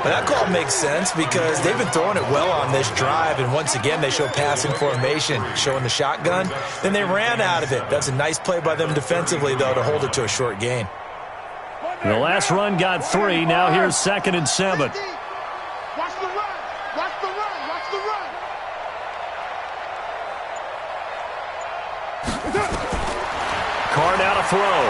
But that call makes sense because they've been throwing it well on this drive, and once again they show passing formation, showing the shotgun. Then they ran out of it. That's a nice play by them defensively, though, to hold it to a short gain. The last run got 3. Now here's 2nd and 7. Watch the run. Watch the run. Watch the run. Carr now to throw.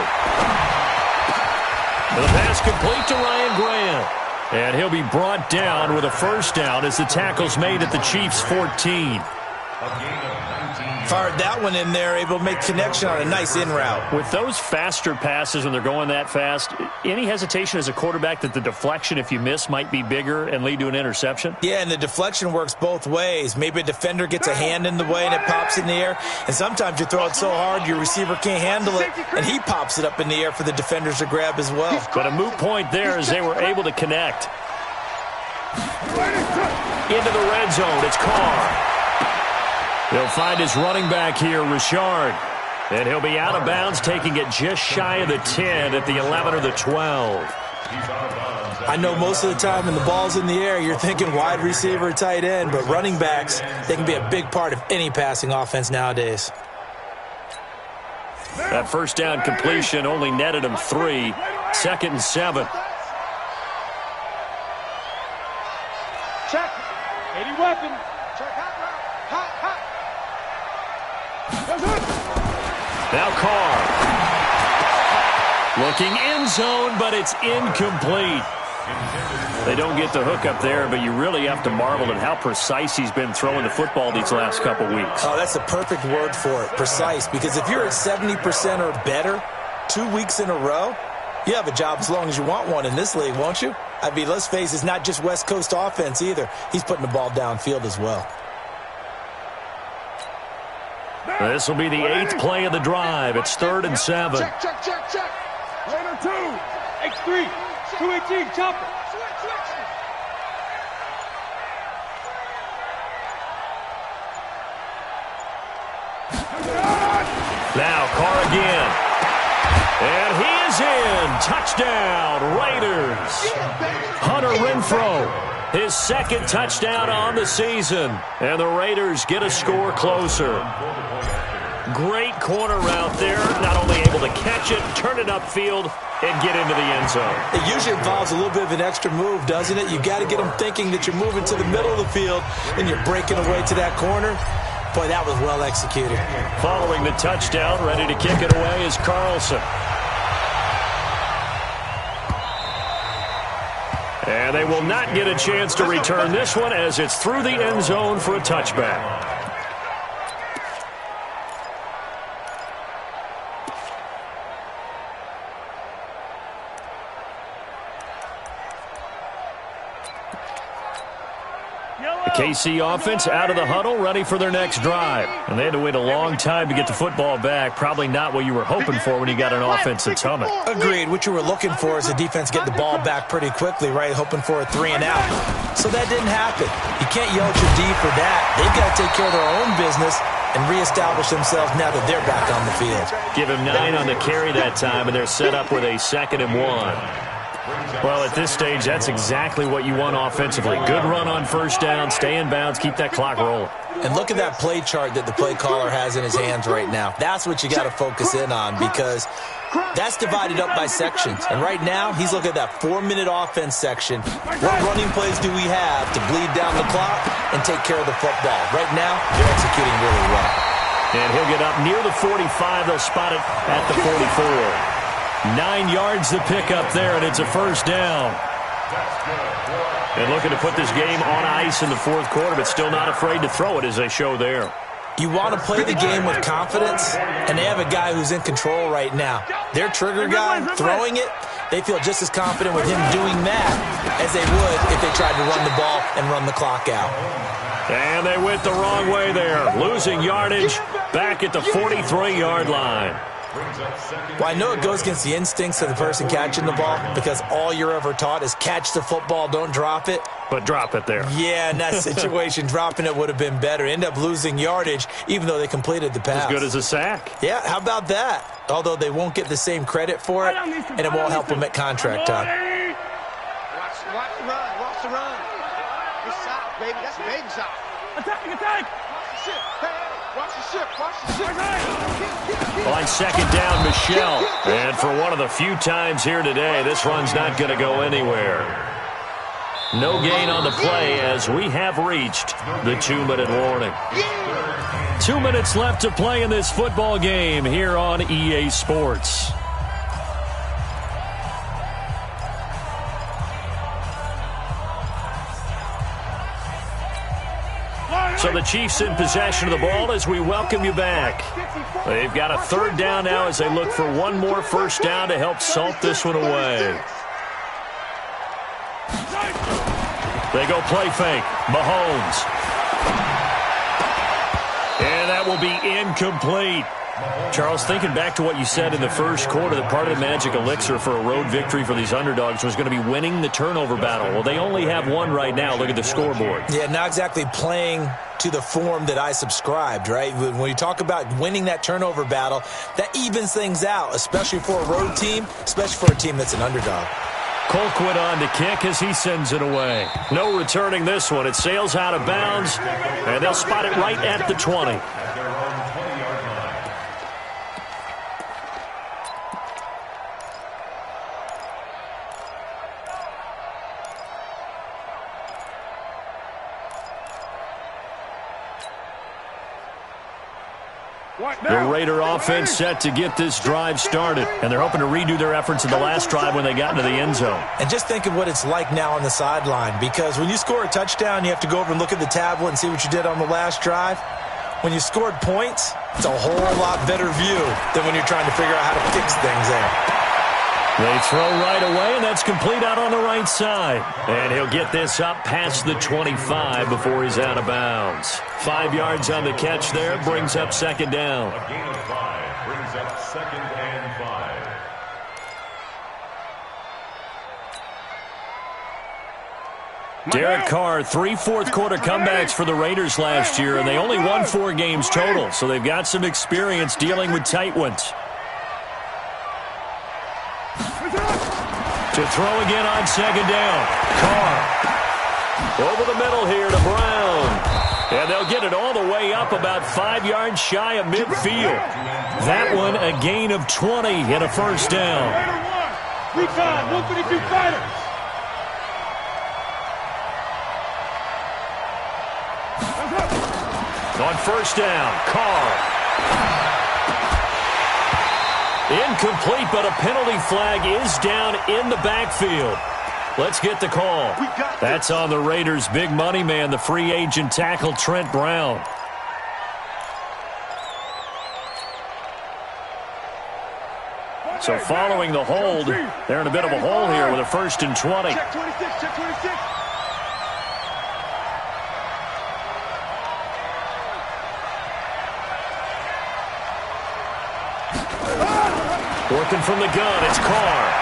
The pass complete to Ryan Grant. And he'll be brought down with a first down as the tackle's made at the Chiefs' 14. Fired that one in there, able to make connection on a nice in route. With those faster passes when they're going that fast, any hesitation as a quarterback that the deflection, if you miss, might be bigger and lead to an interception? Yeah, and the deflection works both ways. Maybe a defender gets a hand in the way and it pops in the air. And sometimes you throw it so hard your receiver can't handle it, and he pops it up in the air for the defenders to grab as well. But a moot point there as they were able to connect. Into the red zone, it's Carr. He'll find his running back here, Richard. And he'll be out of bounds, taking it just shy of the 10 at the 11 or the 12. I know most of the time when the ball's in the air, you're thinking wide receiver, tight end, but running backs, they can be a big part of any passing offense nowadays. That first down completion only netted him 3. 2nd and 7. Check. 80 weapon. Check. Hot, hot. Now Carr. Looking end zone, but it's incomplete. They don't get the hook up there, but you really have to marvel at how precise he's been throwing the football these last couple weeks. Oh, that's the perfect word for it, precise, because if you're at 70% or better 2 weeks in a row, you have a job as long as you want one in this league, won't you? I mean, let's face it, it's not just West Coast offense either. He's putting the ball downfield as well. This will be the 8th play of the drive. It's 3rd and 7. Check. Raider 2. X3. 218. Chopper. Switch. Now Carr again. And he is in. Touchdown, Raiders. Hunter Renfrow, his 2nd touchdown on the season. And the Raiders get a score closer. Great corner route there. Not only able to catch it, turn it upfield, and get into the end zone. It usually involves a little bit of an extra move, doesn't it? You got to get them thinking that you're moving to the middle of the field, and you're breaking away to that corner. Boy, that was well executed. Following the touchdown, ready to kick it away is Carlson. And they will not get a chance to return this one as it's through the end zone for a touchback. KC offense out of the huddle, ready for their next drive. And they had to wait a long time to get the football back. Probably not what you were hoping for when you got an offense that's humming. Agreed. What you were looking for is the defense getting the ball back pretty quickly, right? Hoping for a 3 and out. So that didn't happen. You can't yell at your D for that. They've got to take care of their own business and reestablish themselves now that they're back on the field. Give him 9 on the carry that time, and they're set up with a 2nd and 1. Well, at this stage, that's exactly what you want offensively. Good run on first down, stay in bounds, keep that clock rolling. And look at that play chart that the play caller has in his hands right now. That's what you got to focus in on because that's divided up by sections. And right now, he's looking at that 4-minute offense section. What running plays do we have to bleed down the clock and take care of the football? Right now, they're executing really well. And he'll get up near the 45. They'll spot it at the 44. 9 yards to pick up there, and it's a first down. And looking to put this game on ice in the 4th quarter, but still not afraid to throw it as they show there. You want to play the game with confidence, and they have a guy who's in control right now. Their trigger guy, throwing it, they feel just as confident with him doing that as they would if they tried to run the ball and run the clock out. And they went the wrong way there, losing yardage back at the 43-yard line. Well, I know it goes against the instincts of the person catching the ball because all you're ever taught is catch the football, don't drop it. But drop it there. Yeah, in that situation, dropping it would have been better. End up losing yardage, even though they completed the pass. As good as a sack. Yeah, how about that? Although they won't get the same credit for it, and it won't help them at contract time. Watch the run. Watch the run. It's south, baby. That's baby south. Attack! Watch the ship. Hey, watch the ship. Watch the ship. On second down, Michelle. And for one of the few times here today, this run's not going to go anywhere. No gain on the play as we have reached the 2-minute warning. 2 minutes left to play in this football game here on EA Sports. So the Chiefs in possession of the ball as we welcome you back. They've got a third down now as they look for one more first down to help salt this one away. They go play fake. Mahomes. And that will be incomplete. Charles, thinking back to what you said in the first quarter, that part of the magic elixir for a road victory for these underdogs was going to be winning the turnover battle. Well, they only have one right now. Look at the scoreboard. Yeah, not exactly playing to the form that I subscribed, right? When you talk about winning that turnover battle, that evens things out, especially for a road team, especially for a team that's an underdog. Colquitt on to kick as he sends it away. No returning this one. It sails out of bounds, and they'll spot it right at the 20. The Raider offense set to get this drive started, and they're hoping to redo their efforts in the last drive when they got into the end zone. And just think of what it's like now on the sideline, because when you score a touchdown, you have to go over and look at the tablet and see what you did on the last drive. When you scored points, it's a whole lot better view than when you're trying to figure out how to fix things there. They throw right away, and that's complete out on the right side. And he'll get this up past the 25 before he's out of bounds. 5 yards on the catch there, brings up second down. A gain of 5 brings up 2nd and 5. Derek Carr, 3 fourth-quarter comebacks for the Raiders last year, and they only won 4 games total, so they've got some experience dealing with tight ones. To throw again on second down. Carr. Over the middle here to Brown. And they'll get it all the way up about 5 yards shy of midfield. That one a gain of 20 and a first down. Recon, 152 fighters. On first down, Carr. Incomplete, but a penalty flag is down in the backfield. Let's get the call. That's on the Raiders' big money man, the free agent tackle, Trent Brown. So following the hold, they're in a bit of a hole here with a 1st and 20. Check 26, check 26. Working from the gun, it's Carr.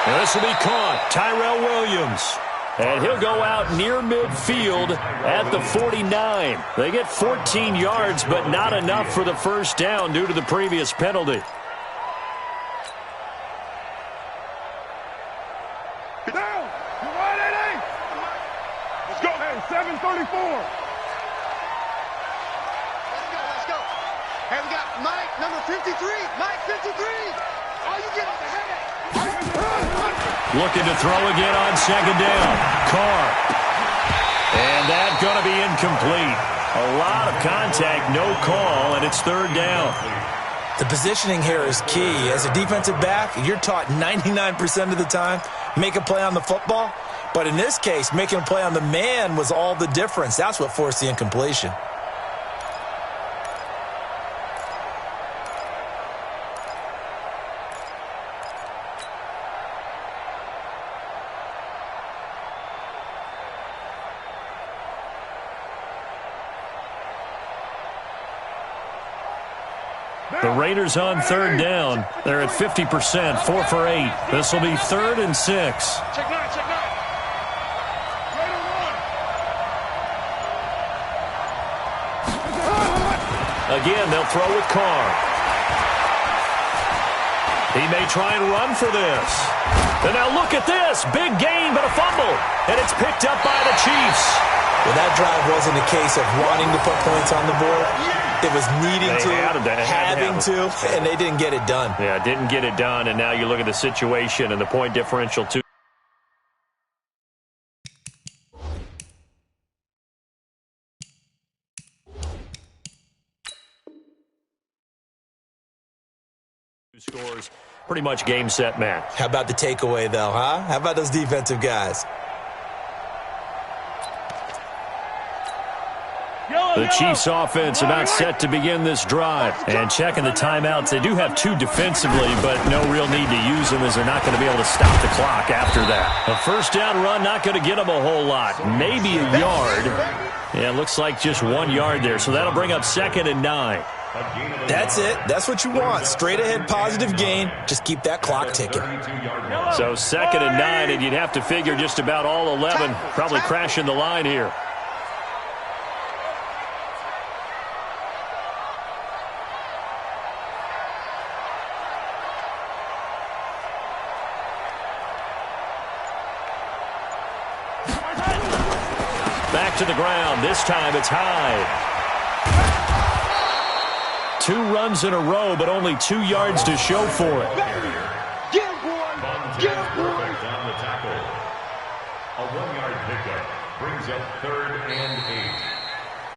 And this will be caught. Tyrell Williams. And he'll go out near midfield at the 49. They get 14 yards, but not enough for the first down due to the previous penalty. Down. You right, 88. Let's go. Hey, 734. Let's go. Hey, we got Mike, number 53. Mike, 53. Oh, you get the headache. Looking to throw again on second down. Carr. And that's going to be incomplete. A lot of contact, no call, and it's third down. The positioning here is key. As a defensive back, you're taught 99% of the time, make a play on the football. But in this case, making a play on the man was all the difference. That's what forced the incompletion. The Raiders on third down. They're at 50%, 4 for 8. This will be 3rd and 6. Check 9, check 9. Raider 1. Again, they'll throw with Carr. He may try and run for this. And now look at this. Big gain, but a fumble. And it's picked up by the Chiefs. Well, that drive wasn't a case of wanting to put points on the board. It was needing having to, and they didn't get it done. Yeah, didn't get it done, and now you look at the situation and the point differential, too. Scores, pretty much game, set, match. How about the takeaway, though, huh? How about those defensive guys? The Chiefs offense about set to begin this drive. And checking the timeouts, they do have 2 defensively, but no real need to use them as they're not going to be able to stop the clock after that. A first down run, not going to get them a whole lot. Maybe a yard. Yeah, looks like just 1 yard there, so that'll bring up 2nd and 9. That's it. That's what you want. Straight ahead positive gain. Just keep that clock ticking. So 2nd and 9, and you'd have to figure just about all 11 probably crashing the line here. Back to the ground. This time it's Hyde. 2 runs in a row, but only 2 yards to show for it. Get him, boy. Get him, boy. Down the tackle. A 1-yard pickup brings up 3rd and 8.